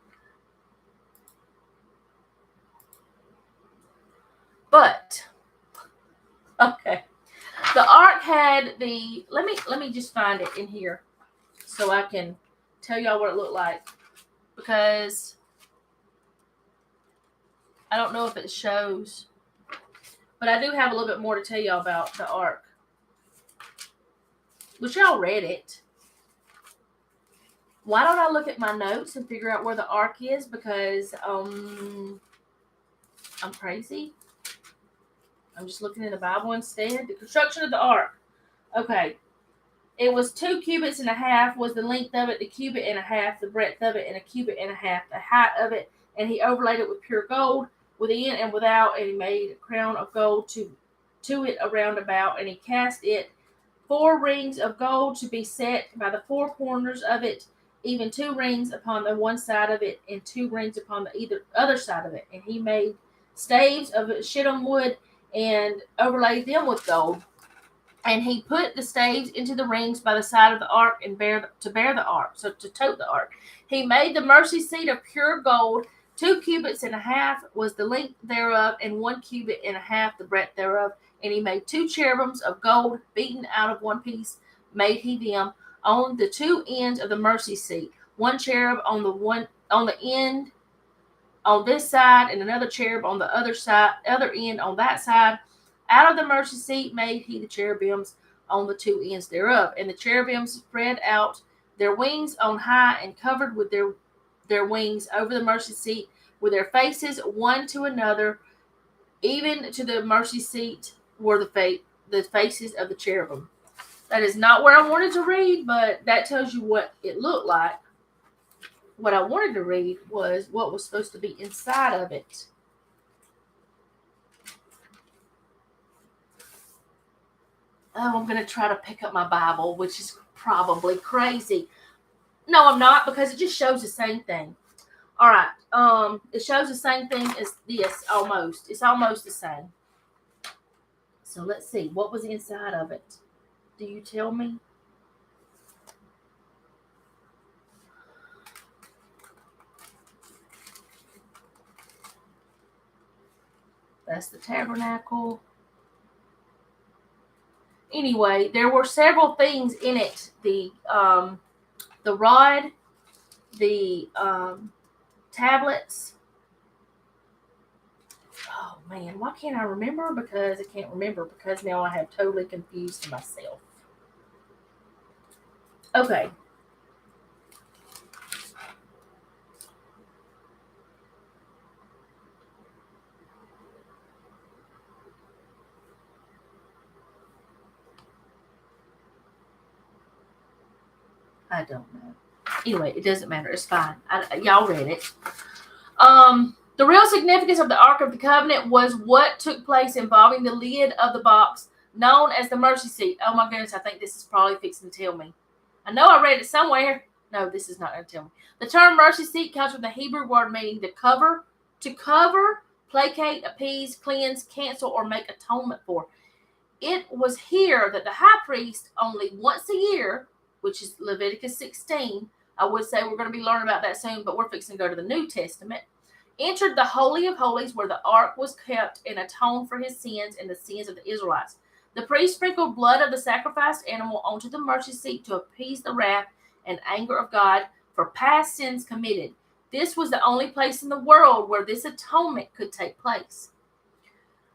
But okay. The ark had the let me just find it in here so I can tell y'all what it looked like, because I don't know if it shows, but I do have a little bit more to tell y'all about the ark, which y'all read it. Why don't I look at my notes and figure out where the ark is? Because I'm crazy. I'm just looking in the Bible instead. The construction of the ark. Okay. It was 2 cubits and a half was the length of it, the cubit and a half, the breadth of it, and a cubit and a half, the height of it. And he overlaid it with pure gold within and without, and he made a crown of gold to it around about, and he cast it 4 rings of gold to be set by the 4 corners of it, even 2 rings upon the one side of it, and 2 rings upon the other side of it. And he made staves of shittim wood and overlaid them with gold. And he put the staves into the rings by the side of the ark and to bear the ark, so to tote the ark. He made the mercy seat of pure gold. 2 cubits and a half was the length thereof, and 1 cubit and a half the breadth thereof. And he made 2 cherubims of gold, beaten out of one piece, made he them on the 2 ends of the mercy seat. 1 cherub on the end on this side, and another cherub on the other end on that side. Out of the mercy seat made he the cherubims on the 2 ends thereof. And the cherubims spread out their wings on high, and covered with their wings over the mercy seat, with their faces one to another. Even to the mercy seat were the faces of the cherubim. That is not where I wanted to read, but that tells you what it looked like. What I wanted to read was what was supposed to be inside of it. Oh, I'm going to try to pick up my Bible, which is probably crazy. No, I'm not, because it just shows the same thing. All right. It shows the same thing as this, almost. It's almost the same. So let's see. What was inside of it? Do you tell me? That's the tabernacle. Anyway, there were several things in it. The rod, the tablets. Oh man, why can't I remember? Because I can't remember, because now I have totally confused myself. Okay. I don't know. Anyway, it doesn't matter. It's fine. Y'all read it. The real significance of the Ark of the Covenant was what took place involving the lid of the box, known as the mercy seat. Oh my goodness, I think this is probably fixing to tell me. I know I read it somewhere. No, this is not going to tell me. The term mercy seat comes from the Hebrew word meaning to cover, placate, appease, cleanse, cancel, or make atonement for. It was here that the high priest, only once a year, which is Leviticus 16, I would say we're going to be learning about that soon, but we're fixing to go to the New Testament, entered the Holy of Holies where the ark was kept and atoned for his sins and the sins of the Israelites. The priest sprinkled blood of the sacrificed animal onto the mercy seat to appease the wrath and anger of God for past sins committed. This was the only place in the world where this atonement could take place.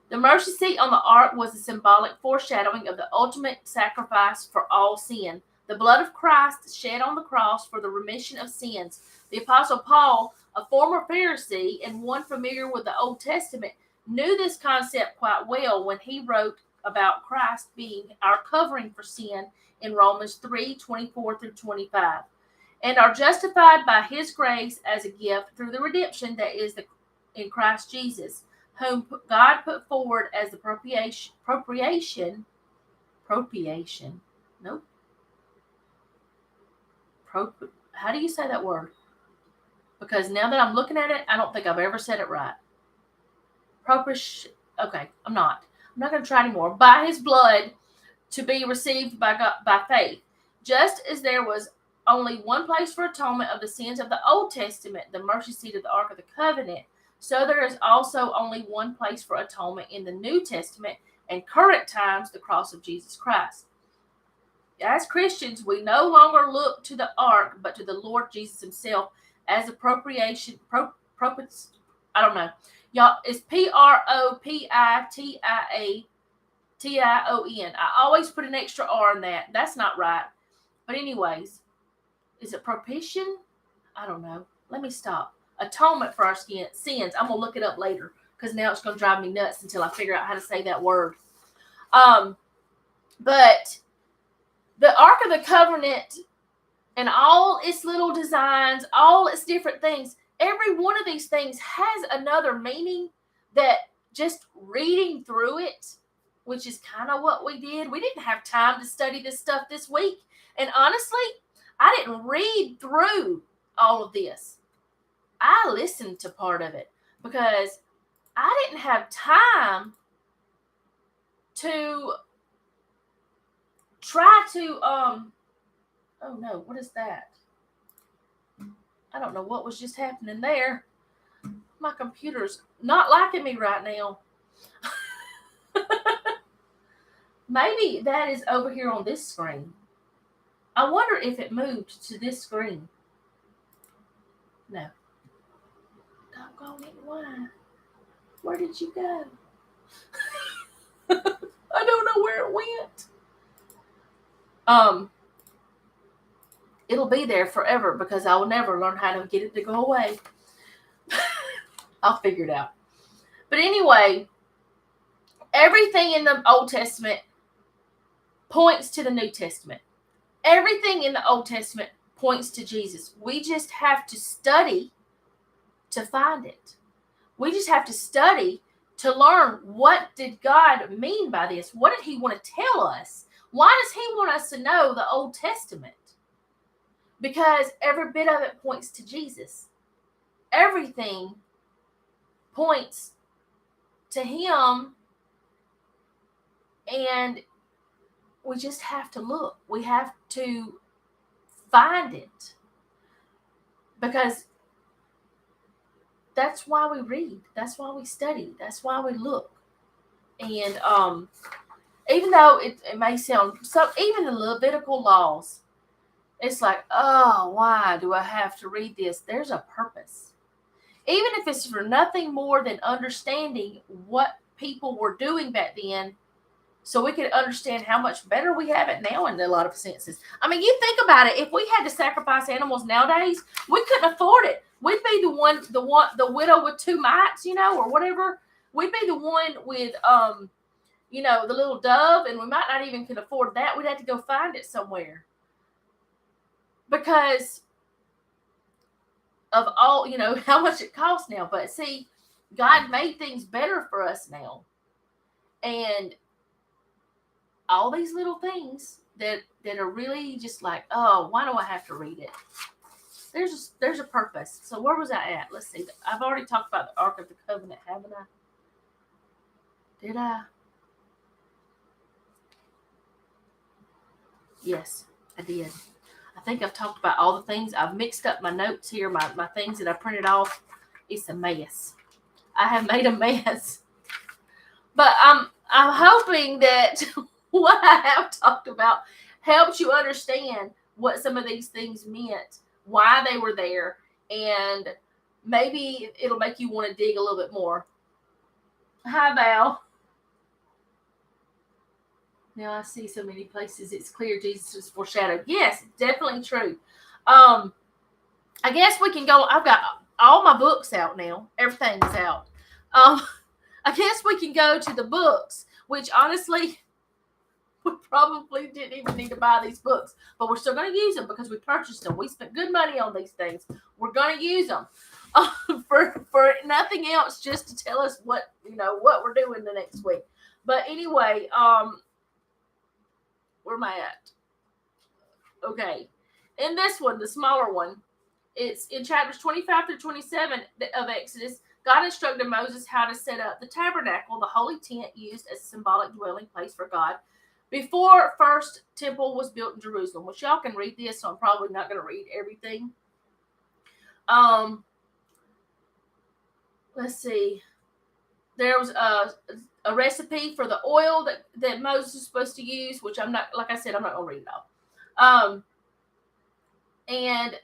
The mercy seat on the ark was a symbolic foreshadowing of the ultimate sacrifice for all sin. the blood of Christ shed on the cross for the remission of sins. The Apostle Paul, a former Pharisee and one familiar with the Old Testament, knew this concept quite well when he wrote about Christ being our covering for sin in Romans 3:24-25, and are justified by his grace as a gift through the redemption that is in Christ Jesus, whom God put forward as the propitiation. Nope. How do you say that word? Because now that I'm looking at it, I don't think I've ever said it right. Okay, I'm not going to try anymore. By his blood to be received by God, by faith. Just as there was only one place for atonement of the sins of the Old Testament, the mercy seat of the Ark of the Covenant, so there is also only one place for atonement in the New Testament and current times, the cross of Jesus Christ. As Christians, we no longer look to the Ark, but to the Lord Jesus himself as a propitiation. I don't know. Y'all, it's propitiation. I always put an extra R in that. That's not right. But anyways, is it propitiation? I don't know. Let me stop. Atonement for our sins. I'm going to look it up later because now it's going to drive me nuts until I figure out how to say that word. But the Ark of the Covenant and all its little designs, all its different things, every one of these things has another meaning that just reading through it, which is kind of what we did. We didn't have time to study this stuff this week. And honestly, I didn't read through all of this. I listened to part of it because I didn't have time to try to, oh no, what is that? I don't know what was just happening there. My computer's not liking me right now. Maybe that is over here on this screen. I wonder if it moved to this screen. No. Doggone it, why? Where did you go? I don't know where it went. It'll be there forever because I will never learn how to get it to go away. I'll figure it out. But anyway, everything in the Old Testament points to the New Testament. Everything in the Old Testament points to Jesus. We just have to study to find it. We just have to study to learn, what did God mean by this? What did he want to tell us? Why does he want us to know the Old Testament? Because every bit of it points to Jesus. Everything points to him, and we just have to look. We have to find it. Because that's why we read. That's why we study. That's why we look. And even though it may sound, so even the Levitical laws, it's like, oh, why do I have to read this? There's a purpose. Even if it's for nothing more than understanding what people were doing back then, so we could understand how much better we have it now in a lot of senses. I mean, you think about it. If we had to sacrifice animals nowadays, we couldn't afford it. We'd be the widow with two mites, or whatever. We'd be the one with, the little dove, and we might not even could afford that. We'd have to go find it somewhere. Because of all, how much it costs now. But see, God made things better for us now. And all these little things that are really just like, oh, why do I have to read it? There's a purpose. So where was I at? Let's see. I've already talked about the Ark of the Covenant, haven't I? Did I? Yes, I did. I think I've talked about all the things. I've mixed up my notes here, my things that I printed off. It's a mess. I have made a mess. But I'm hoping that what I have talked about helps you understand what some of these things meant, why they were there, and maybe it'll make you want to dig a little bit more. Hi, Val. Now I see so many places it's clear Jesus was foreshadowed. Yes, definitely true. Um, I guess we can go. I've got all my books out now. Everything's out. Um, I guess we can go to the books, which honestly, we probably didn't even need to buy these books, but we're still going to use them because we purchased them. We spent good money on these things. We're going to use them for nothing else, just to tell us what we're doing the next week. But anyway, where am I at? Okay, in this one, the smaller one, it's in chapters 25 through 27 of Exodus. God instructed Moses how to set up the tabernacle, the holy tent used as a symbolic dwelling place for God, before first temple was built in Jerusalem. Which y'all can read this, so I'm probably not going to read everything. Let's see. There was a recipe for the oil that Moses was supposed to use, which I'm not, like I said, I'm not going to read it all. And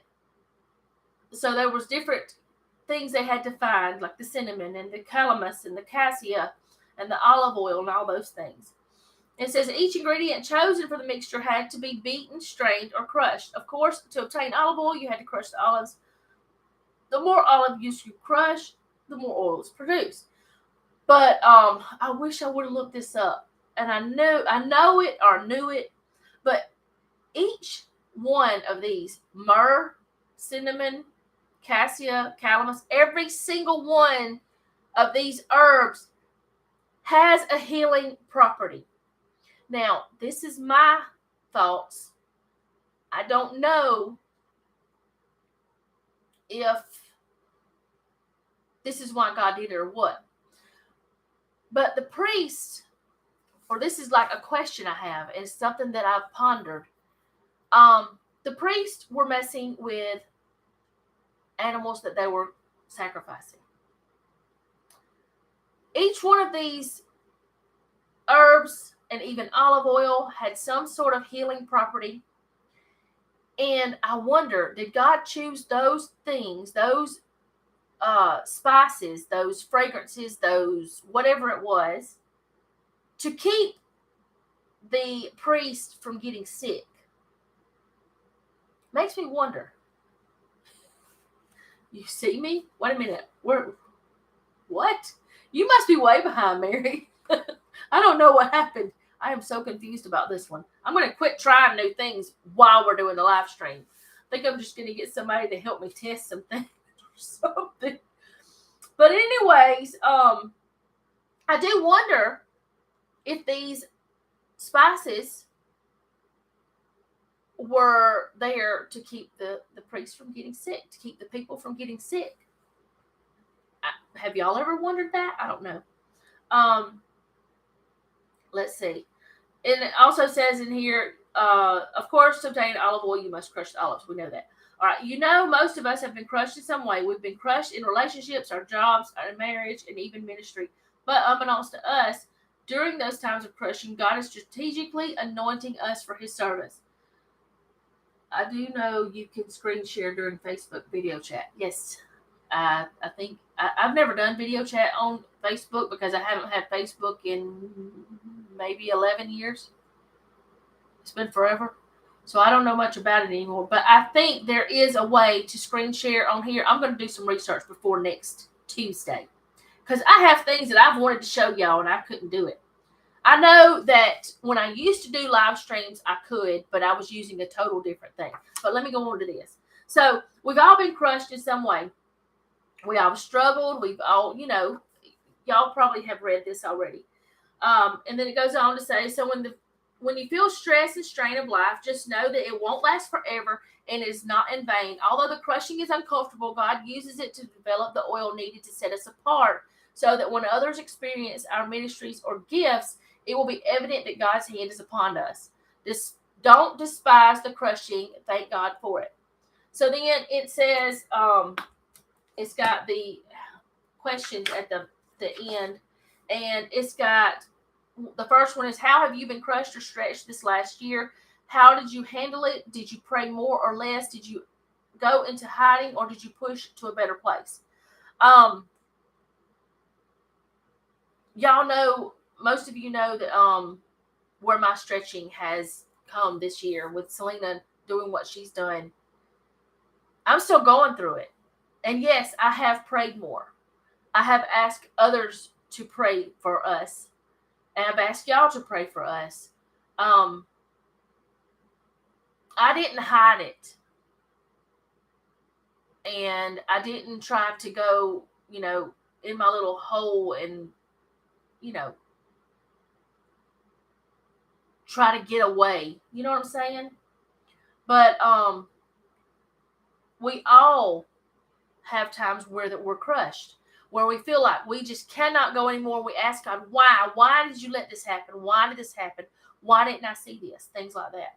so there was different things they had to find, like the cinnamon and the calamus and the cassia and the olive oil and all those things. It says each ingredient chosen for the mixture had to be beaten, strained, or crushed. Of course, to obtain olive oil, you had to crush the olives. The more olive juice you crush, the more oil is produced. But I wish I would have looked this up, and I know it or knew it, but each one of these myrrh, cinnamon, cassia, calamus, every single one of these herbs has a healing property. Now, this is my thoughts. I don't know if this is why God did it or what. But the priest, or this is like a question I have, it's something that I've pondered. The priests were messing with animals that they were sacrificing. Each one of these herbs and even olive oil had some sort of healing property. And I wonder, did God choose those things, those spices, those fragrances, those whatever it was, to keep the priest from getting sick? Makes me wonder. You see me? Wait a minute. What? You must be way behind, Mary. I don't know what happened. I am so confused about this one. I'm going to quit trying new things while we're doing the live stream. I think I'm just going to get somebody to help me test some things or something. But anyways, I do wonder if these spices were there to keep the priests from getting sick, to keep the people from getting sick. Have y'all ever wondered that? I don't know. Let's see. And it also says in here, of course, to obtain olive oil, you must crush the olives. We know that. All right. Most of us have been crushed in some way. We've been crushed in relationships, our jobs, our marriage, and even ministry. But unbeknownst to us, during those times of crushing, God is strategically anointing us for his service. I do know you can screen share during Facebook video chat. Yes. I think I've never done video chat on Facebook because I haven't had Facebook in maybe 11 years. It's been forever. So I don't know much about it anymore. But I think there is a way to screen share on here. I'm going to do some research before next Tuesday. Because I have things that I've wanted to show y'all and I couldn't do it. I know that when I used to do live streams, I could, but I was using a total different thing. But let me go on to this. So we've all been crushed in some way. We all struggled. We've all, y'all probably have read this already. And then it goes on to say, so when you feel stress and strain of life, just know that it won't last forever and it is not in vain. Although the crushing is uncomfortable, God uses it to develop the oil needed to set us apart so that when others experience our ministries or gifts, it will be evident that God's hand is upon us. Don't despise the crushing. Thank God for it. So then it says, it's got the questions at the end, and it's got the first one is, how have you been crushed or stretched this last year? How did you handle it? Did you pray more or less? Did you go into hiding or did you push to a better place? Y'all know, most of you know that where my stretching has come this year with Selena doing what she's done. I'm still going through it. And yes, I have prayed more. I have asked others to pray for us. And I've asked y'all to pray for us. Um, I didn't hide it. And I didn't try to go, in my little hole and, you know, try to get away. You know what I'm saying? But we all have times where that we're crushed, where we feel like we just cannot go anymore. We ask God, why? Why did you let this happen? Why did this happen? Why didn't I see this? Things like that.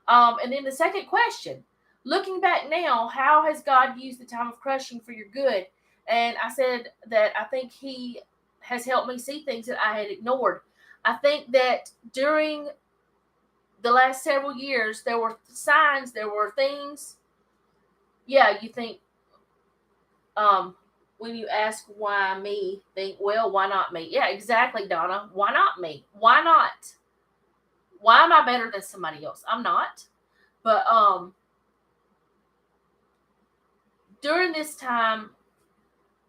And then the second question, looking back now, how has God used the time of crushing for your good? And I said that I think He has helped me see things that I had ignored. I think that during the last several years, there were signs, there were things. Yeah, you think, when you ask why me, think, well, why not me? Yeah, exactly, Donna. Why not me? Why not? Why am I better than somebody else? I'm not. But during this time,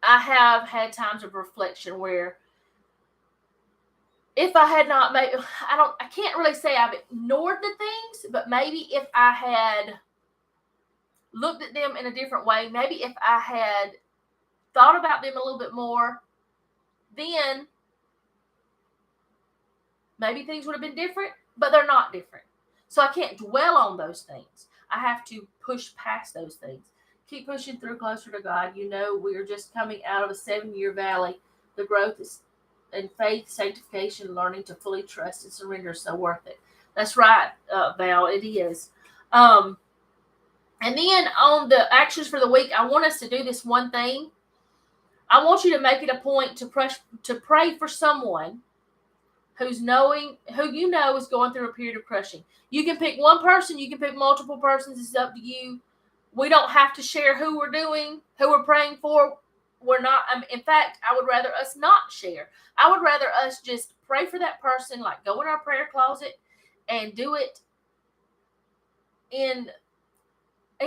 I have had times of reflection where if I had not made, I can't really say I've ignored the things, but maybe if I had looked at them in a different way, maybe if I had thought about them a little bit more, then maybe things would have been different, but they're not different. So I can't dwell on those things. I have to push past those things. Keep pushing through closer to God. We are just coming out of a 7-year valley. The growth is in faith, sanctification, learning to fully trust and surrender is so worth it. That's right, Val, it is. And then on the actions for the week, I want us to do this one thing. I want you to make it a point to pray for someone who is going through a period of crushing. You can pick one person, you can pick multiple persons, it's up to you. We don't have to share who we're praying for. We're not, in fact, I would rather us not share. I would rather us just pray for that person, like go in our prayer closet and do it in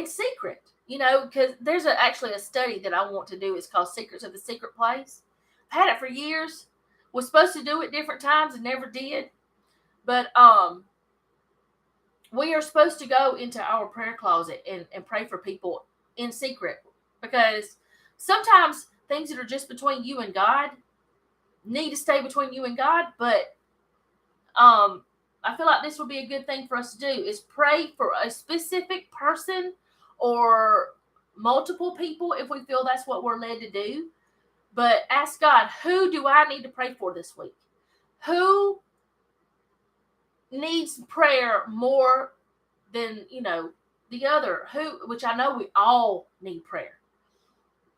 secret, because there's actually a study that I want to do. It's called Secrets of the Secret Place. I've had it for years. Was supposed to do it different times and never did. But we are supposed to go into our prayer closet and pray for people in secret, because sometimes things that are just between you and God need to stay between you and God. But I feel like this would be a good thing for us to do, is pray for a specific person or multiple people if we feel that's what we're led to do. But ask God, who do I need to pray for this week? Who needs prayer more than, the other? Which I know we all need prayer.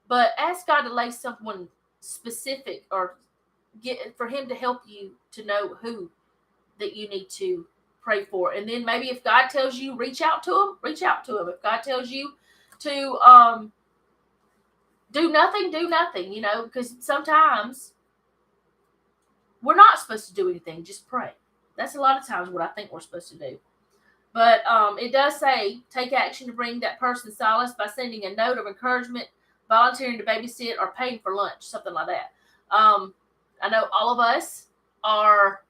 But ask God to lay someone specific, or for Him to help you to know who that you need to pray for. And then maybe if God tells you reach out to Him, reach out to Him. If God tells you to do nothing, because sometimes we're not supposed to do anything, just pray. That's a lot of times what I think we're supposed to do. But it does say, take action to bring that person solace by sending a note of encouragement, volunteering to babysit, or paying for lunch, something like that. I know all of us are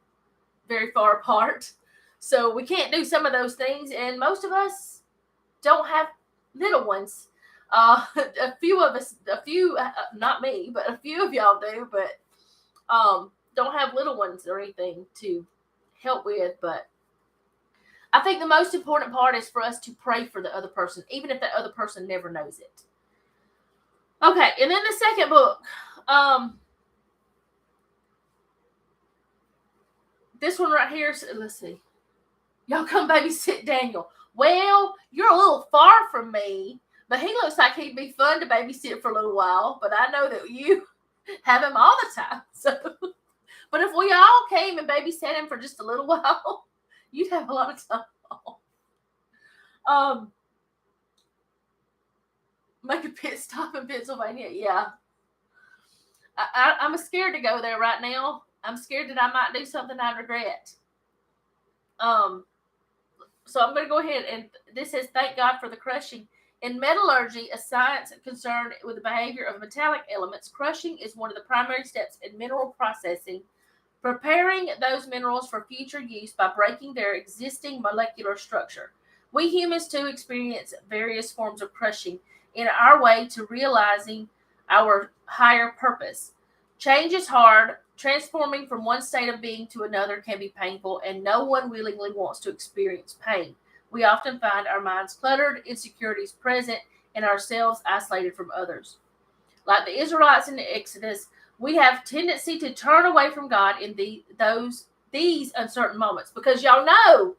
very far apart, so we can't do some of those things, and most of us don't have little ones. A few of us, not me, but a few of y'all do, but don't have little ones or anything to help with. But I think the most important part is for us to pray for the other person, even if that other person never knows it. Okay, and then the second book, this one right here, let's see. Y'all come babysit Daniel. Well, you're a little far from me, but he looks like he'd be fun to babysit for a little while. But I know that you have him all the time. So, but if we all came and babysat him for just a little while, you'd have a lot of time. Make a pit stop in Pennsylvania. Yeah. I'm scared to go there right now. I'm scared that I might do something I regret. Um, so I'm going to go ahead, and this says, thank God for the crushing. In metallurgy, a science concerned with the behavior of metallic elements, crushing is one of the primary steps in mineral processing, preparing those minerals for future use by breaking their existing molecular structure. We humans too experience various forms of crushing in our way to realizing our higher purpose. Change is hard. Transforming from one state of being to another can be painful, and no one willingly wants to experience pain. We often find our minds cluttered, insecurities present, and ourselves isolated from others. Like the Israelites in the Exodus, we have tendency to turn away from God in these uncertain moments, because y'all know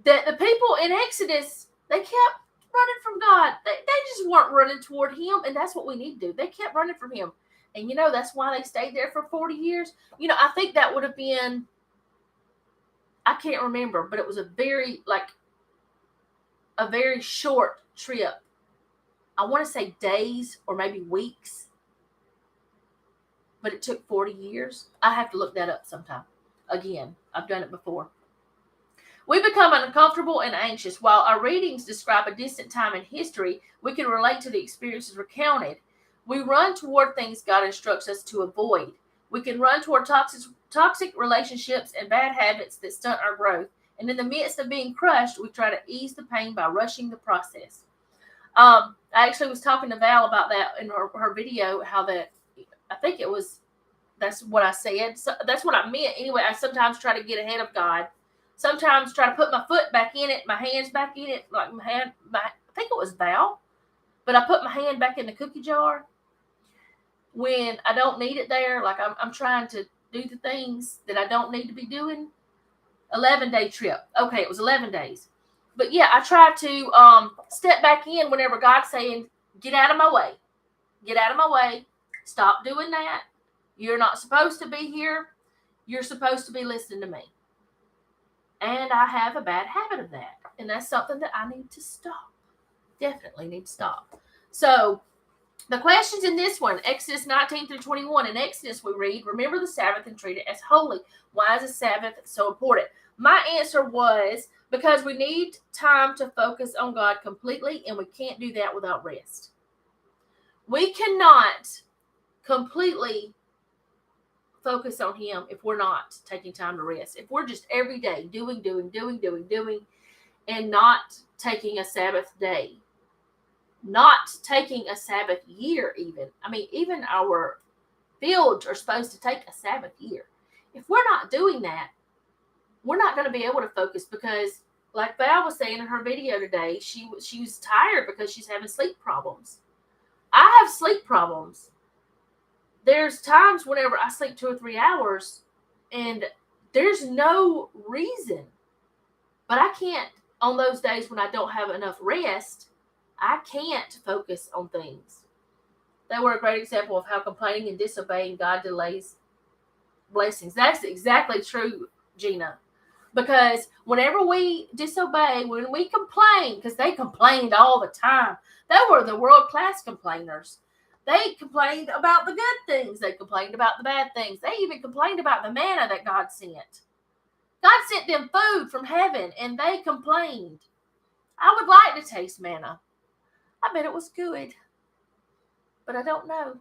that the people in Exodus, they kept running from God. They just weren't running toward Him, and that's what we need to do. They kept running from Him, and that's why they stayed there for 40 years. I think that would have been, I can't remember, but it was a very short trip. I want to say days or maybe weeks, but it took 40 years. I have to look that up sometime. Again, I've done it before. We become uncomfortable and anxious. While our readings describe a distant time in history, we can relate to the experiences recounted. We run toward things God instructs us to avoid. We can run toward toxic relationships and bad habits that stunt our growth. And in the midst of being crushed, we try to ease the pain by rushing the process. I actually was talking to Val about that in her video, how that, I think that's what I said. So that's what I meant. Anyway, I sometimes try to get ahead of God. Sometimes try to put my foot back in it, my hands back in it, like I think it was Val, but I put my hand back in the cookie jar when I don't need it there. Like I'm trying to do the things that I don't need to be doing. 11-day trip. Okay, it was 11 days. But yeah, I try to step back in whenever God's saying, get out of my way. Get out of my way. Stop doing that. You're not supposed to be here. You're supposed to be listening to me. And I have a bad habit of that. And that's something that I need to stop. Definitely need to stop. So, the questions in this one, Exodus 19 through 21. In Exodus, we read, remember the Sabbath and treat it as holy. Why is the Sabbath so important? My answer was because we need time to focus on God completely, and we can't do that without rest. We cannot completely focus on Him if we're not taking time to rest. If we're just every day doing, and not taking a Sabbath day, not taking a Sabbath year even. I mean, even our fields are supposed to take a Sabbath year. If we're not doing that, we're not going to be able to focus, because like Val was saying in her video today, she was tired because she's having sleep problems. I have sleep problems. There's times whenever I sleep 2 or 3 hours and there's no reason, but I can't, on those days when I don't have enough rest, I can't focus on things. They were a great example of how complaining and disobeying God delays blessings. That's exactly true, Gina. Because whenever we disobey, when we complain, because they complained all the time, they were the world-class complainers. They complained about the good things. They complained about the bad things. They even complained about the manna that God sent. God sent them food from heaven, and they complained. I would like to taste manna. I bet it was good. But I don't know.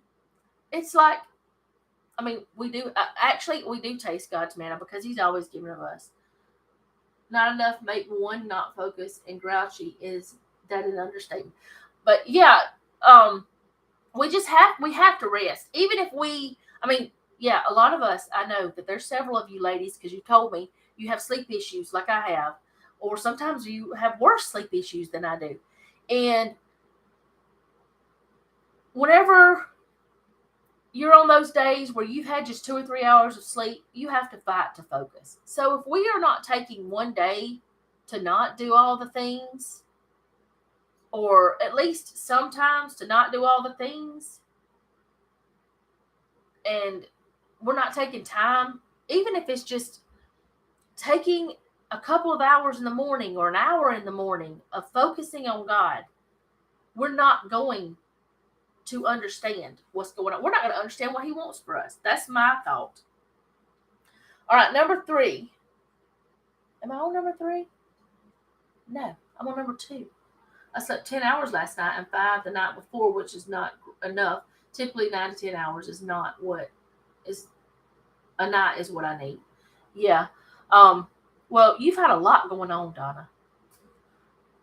It's like, I mean, we do taste God's manna because He's always given of us. Not enough make one not focus, and grouchy is that an understatement. But yeah, we have to rest. Even if a lot of us, I know that there's several of you ladies, because you told me you have sleep issues like I have, or sometimes you have worse sleep issues than I do. And whenever you're on those days where you've had just 2 or 3 hours of sleep, you have to fight to focus. So if we are not taking one day to not do all the things, or at least sometimes to not do all the things, and we're not taking time, even if it's just taking a couple of hours in the morning or an hour in the morning of focusing on God, we're not going to understand what's going on. We're not going to understand what He wants for us. That's my thought. All right, number 3. Am I on number 3? No, I'm on number 2. I slept 10 hours last night and 5 the night before, which is not enough. Typically, 9 to 10 hours is not what is a night is what I need. Yeah. Well, you've had a lot going on, Donna.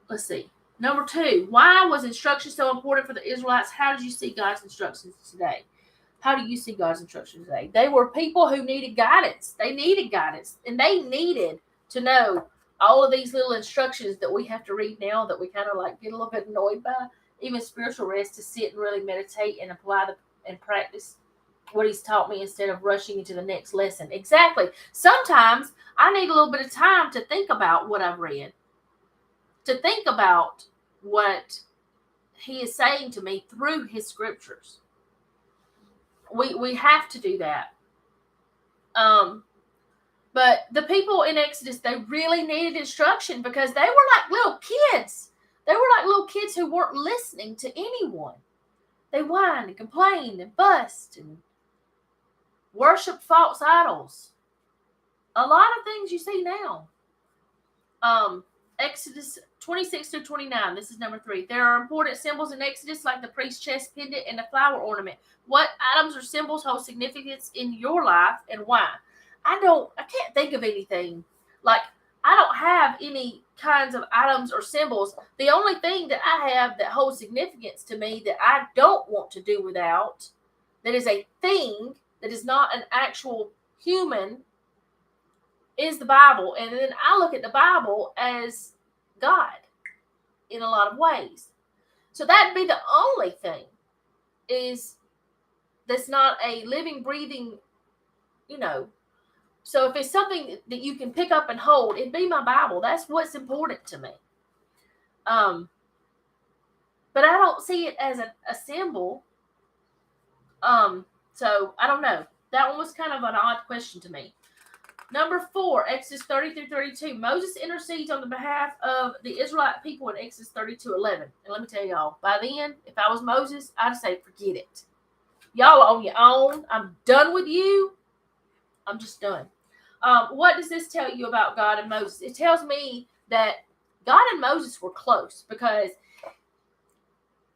Let's see. Number 2, why was instruction so important for the Israelites? How did you see God's instructions today? How do you see God's instructions today? They were people who needed guidance. They needed guidance, and they needed to know all of these little instructions that we have to read now that we kind of like get a little bit annoyed by. Even spiritual rest, to sit and really meditate and apply and practice what he's taught me instead of rushing into the next lesson. Exactly. Sometimes I need a little bit of time to think about what I've read, to think about what he is saying to me through his scriptures. We have to do that. But the people in Exodus, they really needed instruction because they were like little kids. They were like little kids who weren't listening to anyone. They whined and complained and fussed and worshiped false idols. A lot of things you see now. Exodus 26 through 29. This is number 3. There are important symbols in Exodus like the priest's chest pendant and the flower ornament. What items or symbols hold significance in your life and why? I can't think of anything. Like, I don't have any kinds of items or symbols. The only thing that I have that holds significance to me that I don't want to do without, that is a thing, that is not an actual human, is the Bible. And then I look at the Bible as God in a lot of ways. So that'd be the only thing is that's not a living, breathing, So if it's something that you can pick up and hold, it'd be my Bible. That's what's important to me. But I don't see it as a symbol. So I don't know. That one was kind of an odd question to me. Number 4, Exodus 30 through 32. Moses intercedes on the behalf of the Israelite people in Exodus 32:11. And let me tell y'all, by then, if I was Moses, I'd say, forget it. Y'all are on your own. I'm done with you. I'm just done. What does this tell you about God and Moses? It tells me that God and Moses were close because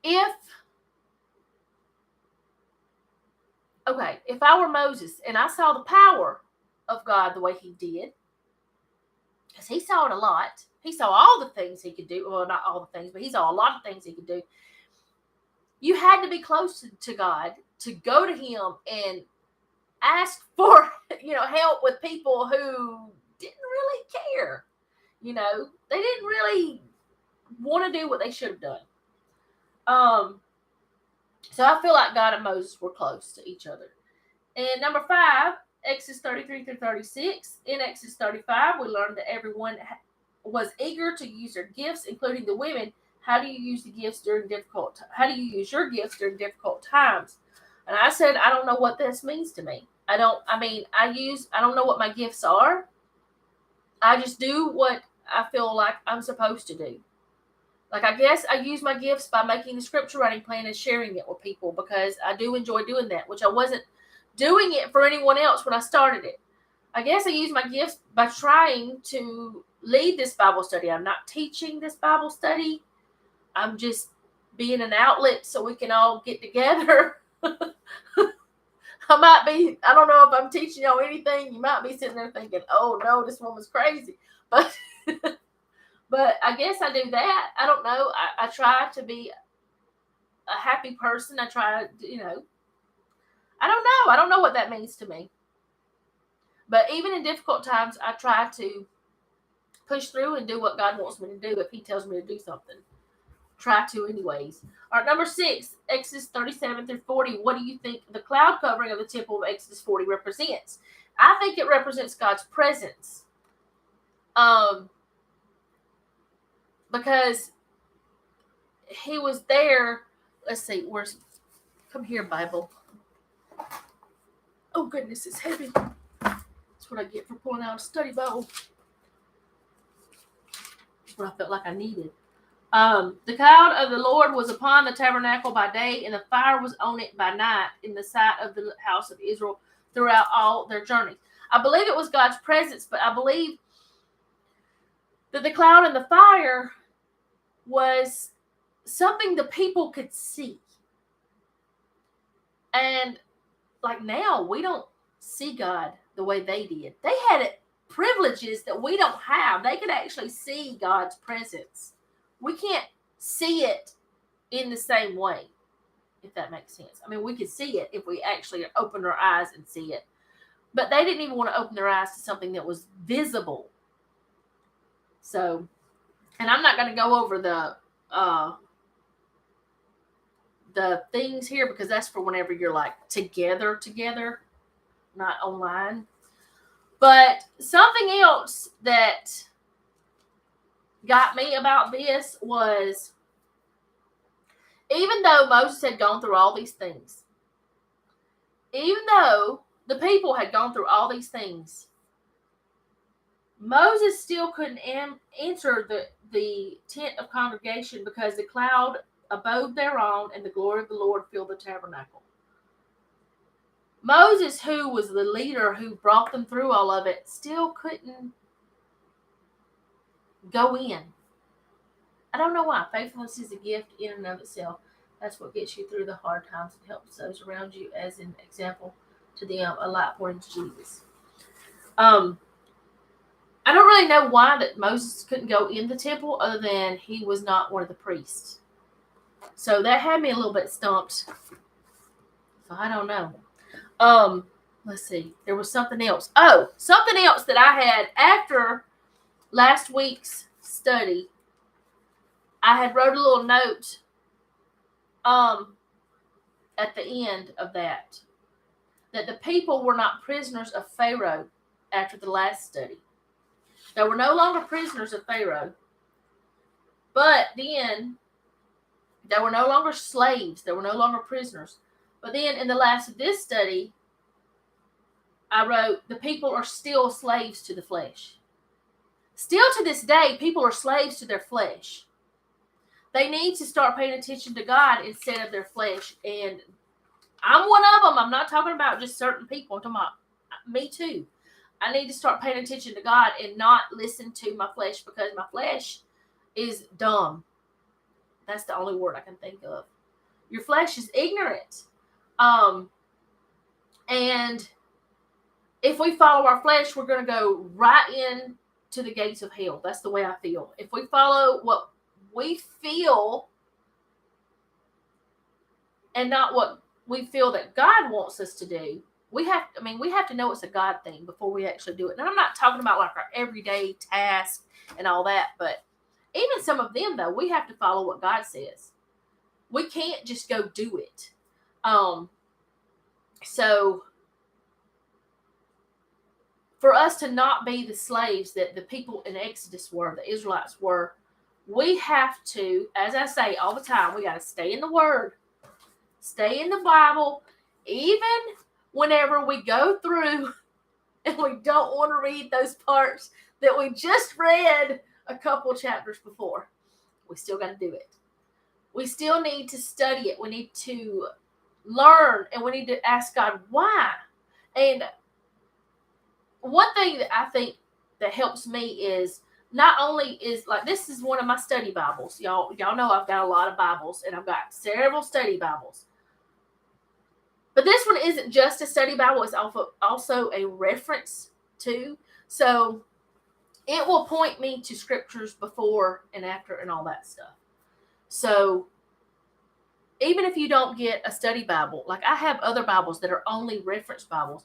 if I were Moses and I saw the power of God the way he did, because he saw it a lot. He saw all the things he could do. Well, not all the things, but he saw a lot of things he could do. You had to be close to God to go to him and ask for, help with people who didn't really care. They didn't really want to do what they should have done. So I feel like God and Moses were close to each other. And number 5, Exodus 33 through 36. In Exodus 35, we learned that everyone was eager to use their gifts, including the women. How do you use your gifts during difficult times? And I said, I don't know what this means to me. I don't know what my gifts are. I just do what I feel like I'm supposed to do. Like, I guess I use my gifts by making the scripture writing plan and sharing it with people because I do enjoy doing that, which I wasn't doing it for anyone else when I started it. I guess I use my gifts by trying to lead this Bible study. I'm not teaching this Bible study. I'm just being an outlet so we can all get together. I don't know if I'm teaching y'all anything. You might be sitting there thinking, oh no, this woman's crazy. But I guess I do that. I don't know. I try to be a happy person. I try, I don't know. I don't know what that means to me. But even in difficult times, I try to push through and do what God wants me to do if he tells me to do something. Try to anyways. All right, number 6, Exodus 37 through 40. What do you think the cloud covering of the temple of Exodus 40 represents? I think it represents God's presence. Because he was there. Let's see, come here, Bible. Oh goodness, it's heavy. That's what I get for pulling out a study Bible. That's what I felt like I needed. The cloud of the Lord was upon the tabernacle by day, and the fire was on it by night in the sight of the house of Israel throughout all their journeys. I believe it was God's presence, but I believe that the cloud and the fire was something the people could see. And like now, we don't see God the way they did. They had privileges that we don't have. They could actually see God's presence. We can't see it in the same way, if that makes sense. I mean, we could see it if we actually opened our eyes and see it. But they didn't even want to open their eyes to something that was visible. So, and I'm not going to go over the things here because that's for whenever you're like together, not online. But something else that got me about this was, even though Moses had gone through all these things, even though the people had gone through all these things, Moses still couldn't enter the tent of congregation because the cloud abode thereon and the glory of the Lord filled the tabernacle. Moses, who was the leader who brought them through all of it, still couldn't go in. I don't know why. Faithfulness is a gift in and of itself. That's what gets you through the hard times and helps those around you as an example to them, a light pointing to Jesus. I don't really know why that Moses couldn't go in the temple other than he was not one of the priests. So that had me a little bit stumped. So I don't know. Let's see. There was something else. Oh, something else that I had after last week's study. I had wrote a little note at the end of that the people were not prisoners of Pharaoh after the last study. They were no longer prisoners of Pharaoh, but then they were no longer slaves. They were no longer prisoners. But then in the last of this study, I wrote, the people are still slaves to the flesh. Still to this day, people are slaves to their flesh. They need to start paying attention to God instead of their flesh. And I'm one of them. I'm not talking about just certain people. I'm talking about me too. I need to start paying attention to God and not listen to my flesh because my flesh is dumb. That's the only word I can think of. Your flesh is ignorant. And if we follow our flesh, we're going to go right in to the gates of hell. That's the way I feel. If we follow what we feel and not what we feel that God wants us to do, we have to know it's a God thing before we actually do it. And I'm not talking about like our everyday task and all that, but even some of them, though, we have to follow what God says. We can't just go do it. So for us to not be the slaves that the people in Exodus were, the Israelites were, we have to, as I say all the time, we got to stay in the Word, stay in the Bible, even whenever we go through and we don't want to read those parts that we just read a couple chapters before. We still got to do it. We still need to study it. We need to learn, and we need to ask God why. And one thing that I think that helps me is not only is like, this is one of my study Bibles. Y'all know I've got a lot of Bibles, and I've got several study Bibles. But this one isn't just a study Bible. It's also a reference too. So it will point me to scriptures before and after and all that stuff. So even if you don't get a study Bible, like I have other Bibles that are only reference Bibles,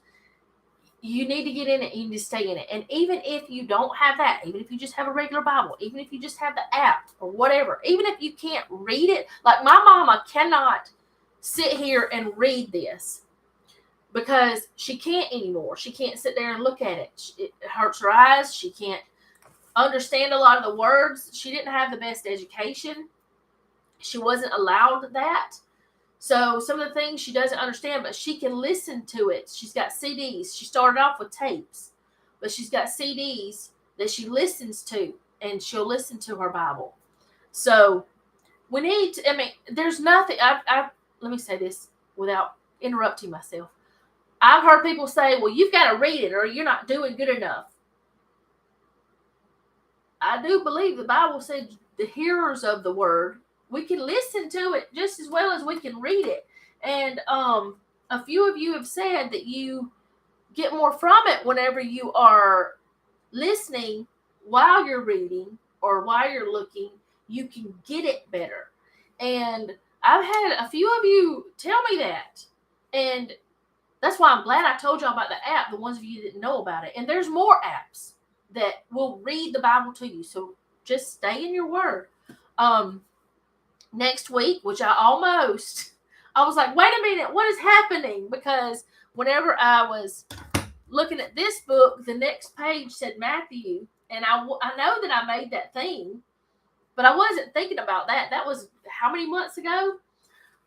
you need to get in it. You need to stay in it. And even if you don't have that, even if you just have a regular Bible, even if you just have the app or whatever, even if you can't read it, like my mama cannot sit here and read this because she can't anymore. She can't sit there and look at it. It hurts her eyes. She can't understand a lot of the words. She didn't have the best education. She wasn't allowed that. So some of the things she doesn't understand, but she can listen to it. She's got CDs. She started off with tapes, but she's got CDs that she listens to, and she'll listen to her Bible. So we need to, there's nothing, let me say this without interrupting myself. I've heard people say, well, you've got to read it or you're not doing good enough. I do believe the Bible said the hearers of the word, we can listen to it just as well as we can read it. And a few of you have said that you get more from it whenever you are listening while you're reading or while you're looking. You can get it better. And I've had a few of you tell me that. And that's why I'm glad I told y'all about the app, the ones of you that didn't know about it. And there's more apps that will read the Bible to you. So just stay in your word. Next week, which I was like, wait a minute, what is happening? Because whenever I was looking at this book, the next page said Matthew. And I know that I made that thing, but I wasn't thinking about that. That was how many months ago?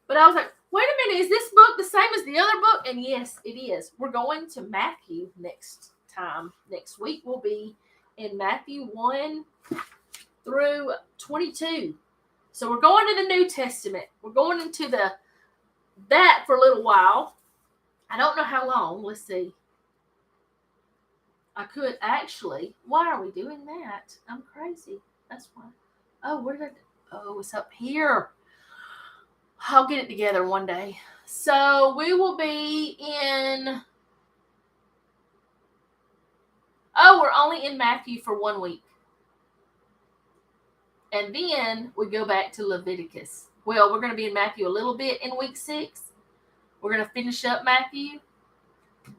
But I was like, wait a minute, is this book the same as the other book? And yes, it is. We're going to Matthew next time. Next week we'll be in Matthew 1 through 22. So we're going to the New Testament. We're going into that for a little while. I don't know how long. Let's see. I could actually. Why are we doing that? I'm crazy. That's why. Oh, where did it's up here. I'll get it together one day. So we will be in. We're only in Matthew for 1 week. And then we go back to Leviticus. Well, we're going to be in Matthew a little bit in week 6. We're going to finish up Matthew.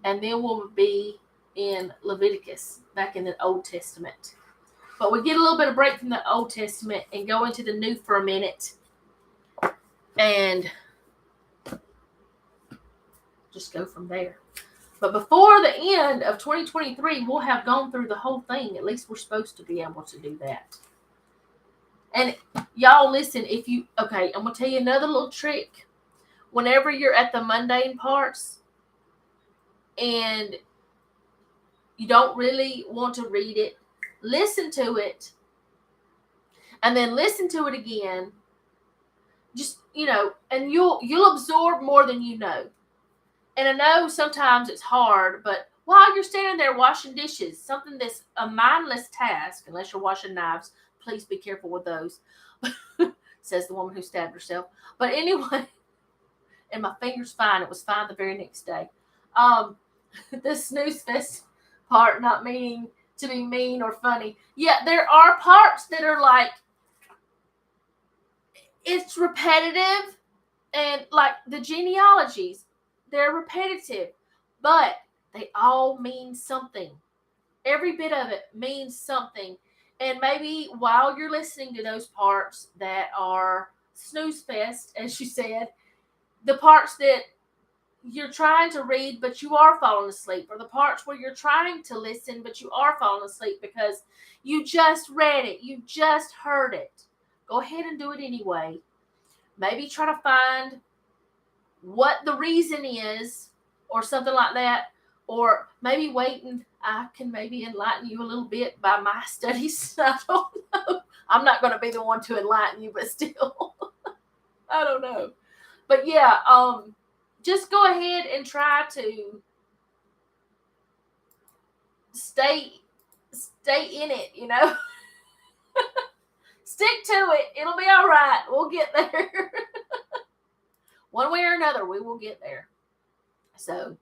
And then we'll be in Leviticus, back in the Old Testament. But we get a little bit of break from the Old Testament and go into the New for a minute. And just go from there. But before the end of 2023, we'll have gone through the whole thing. At least we're supposed to be able to do that. And y'all listen, I'm going to tell you another little trick. Whenever you're at the mundane parts and you don't really want to read it, listen to it, and then listen to it again. Just, and you'll absorb more than you know. And I know sometimes it's hard, but while you're standing there washing dishes, something that's a mindless task, unless you're washing knives, please be careful with those, says the woman who stabbed herself. But anyway, and my finger's fine. It was fine the very next day. The snooze fest part, not meaning to be mean or funny. Yeah, there are parts that are like, it's repetitive, and like the genealogies, they're repetitive, but they all mean something. Every bit of it means something. And maybe while you're listening to those parts that are snooze fest, as you said, the parts that you're trying to read but you are falling asleep, or the parts where you're trying to listen but you are falling asleep because you just read it, you just heard it, go ahead and do it anyway. Maybe try to find what the reason is or something like that, or maybe wait and I can maybe enlighten you a little bit by my studies. I don't know. I'm not going to be the one to enlighten you, but still, I don't know. But yeah, just go ahead and try to stay in it, Stick to it. It'll be all right. We'll get there. One way or another, we will get there. So,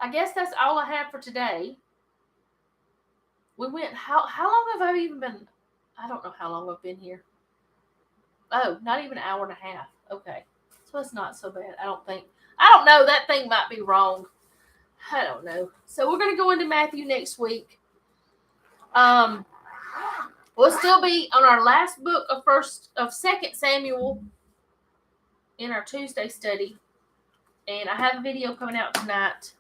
I guess that's all I have for today. We went, how long have I even been? I don't know how long I've been here. Oh, not even an hour and a half. Okay. So it's not so bad, I don't think. I don't know. That thing might be wrong. I don't know. So we're going to go into Matthew next week. We'll still be on our last book of 2nd Samuel in our Tuesday study. And I have a video coming out tonight.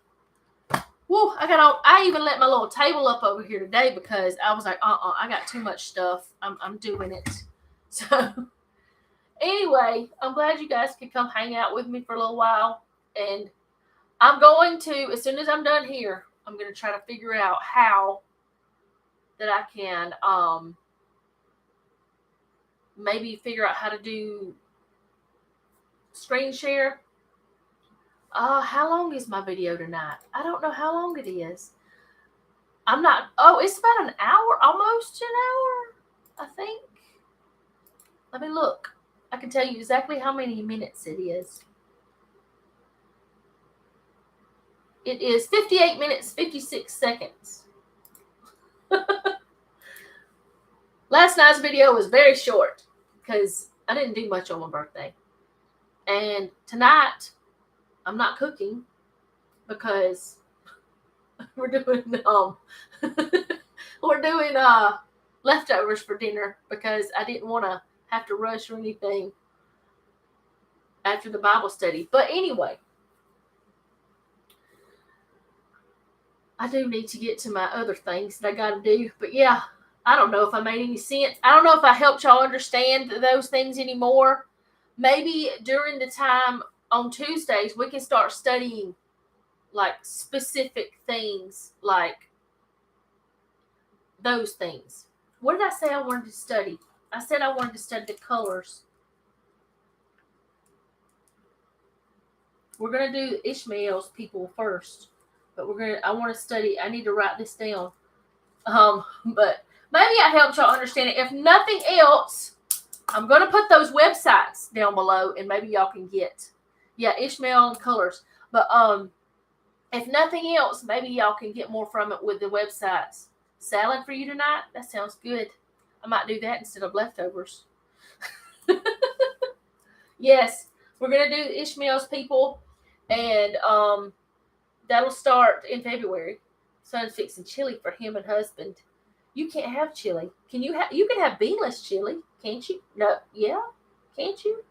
Woo, I even let my little table up over here today because I was like, I got too much stuff. I'm doing it. So anyway, I'm glad you guys could come hang out with me for a little while. And I'm going to, as soon as I'm done here, I'm going to try to figure out how that I can maybe figure out how to do screen share. How long is my video tonight? I don't know how long it is. I'm not. Oh, it's about an hour, almost an hour, I think. Let me look. I can tell you exactly how many minutes it is. It is 58 minutes, 56 seconds. Last night's video was very short because I didn't do much on my birthday. And tonight, I'm not cooking because we're doing we're doing leftovers for dinner because I didn't want to have to rush or anything after the Bible study. But anyway, I do need to get to my other things that I got to do. But yeah, I don't know if I made any sense. I don't know if I helped y'all understand those things anymore. Maybe during the time on Tuesdays, we can start studying like specific things, like those things. What did I say I wanted to study? I said I wanted to study the colors. We're going to do Ishmael's people first. But I want to study. I need to write this down. But maybe I helped y'all understand it. If nothing else, I'm going to put those websites down below and maybe y'all can get. Yeah, Ishmael and colors. But if nothing else, maybe y'all can get more from it with the websites. Salad for you tonight? That sounds good. I might do that instead of leftovers. Yes, we're going to do Ishmael's people. And that'll start in February. Son's fixing chili for him and husband. You can't have chili. Can you have? You can have beanless chili, can't you? No, yeah, can't you?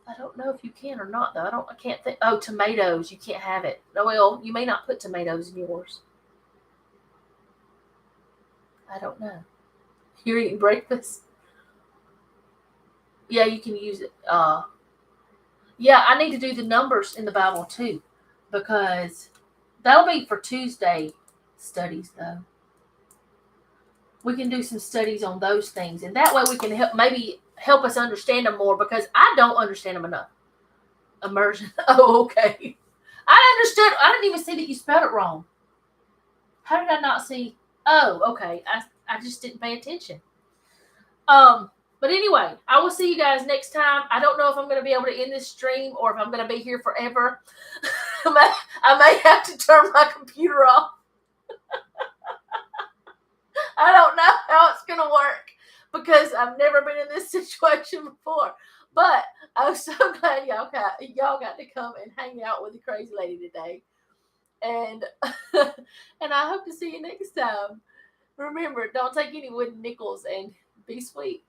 I don't know if you can or not though. I can't think. Oh, tomatoes. You can't have it. No, well, you may not put tomatoes in yours. I don't know. You're eating breakfast. Yeah, you can use it. Yeah, I need to do the numbers in the Bible too, because that'll be for Tuesday studies though. We can do some studies on those things, and that way we can help us understand them more because I don't understand them enough. Immersion. Oh, okay. I understood. I didn't even see that you spelled it wrong. How did I not see? Oh, okay. I just didn't pay attention. But anyway, I will see you guys next time. I don't know if I'm going to be able to end this stream or if I'm going to be here forever. I may have to turn my computer off. I don't know how it's going to work because I've never been in this situation before. But I'm so glad y'all got to come and hang out with the crazy lady today. And and I hope to see you next time. Remember, don't take any wooden nickels and be sweet.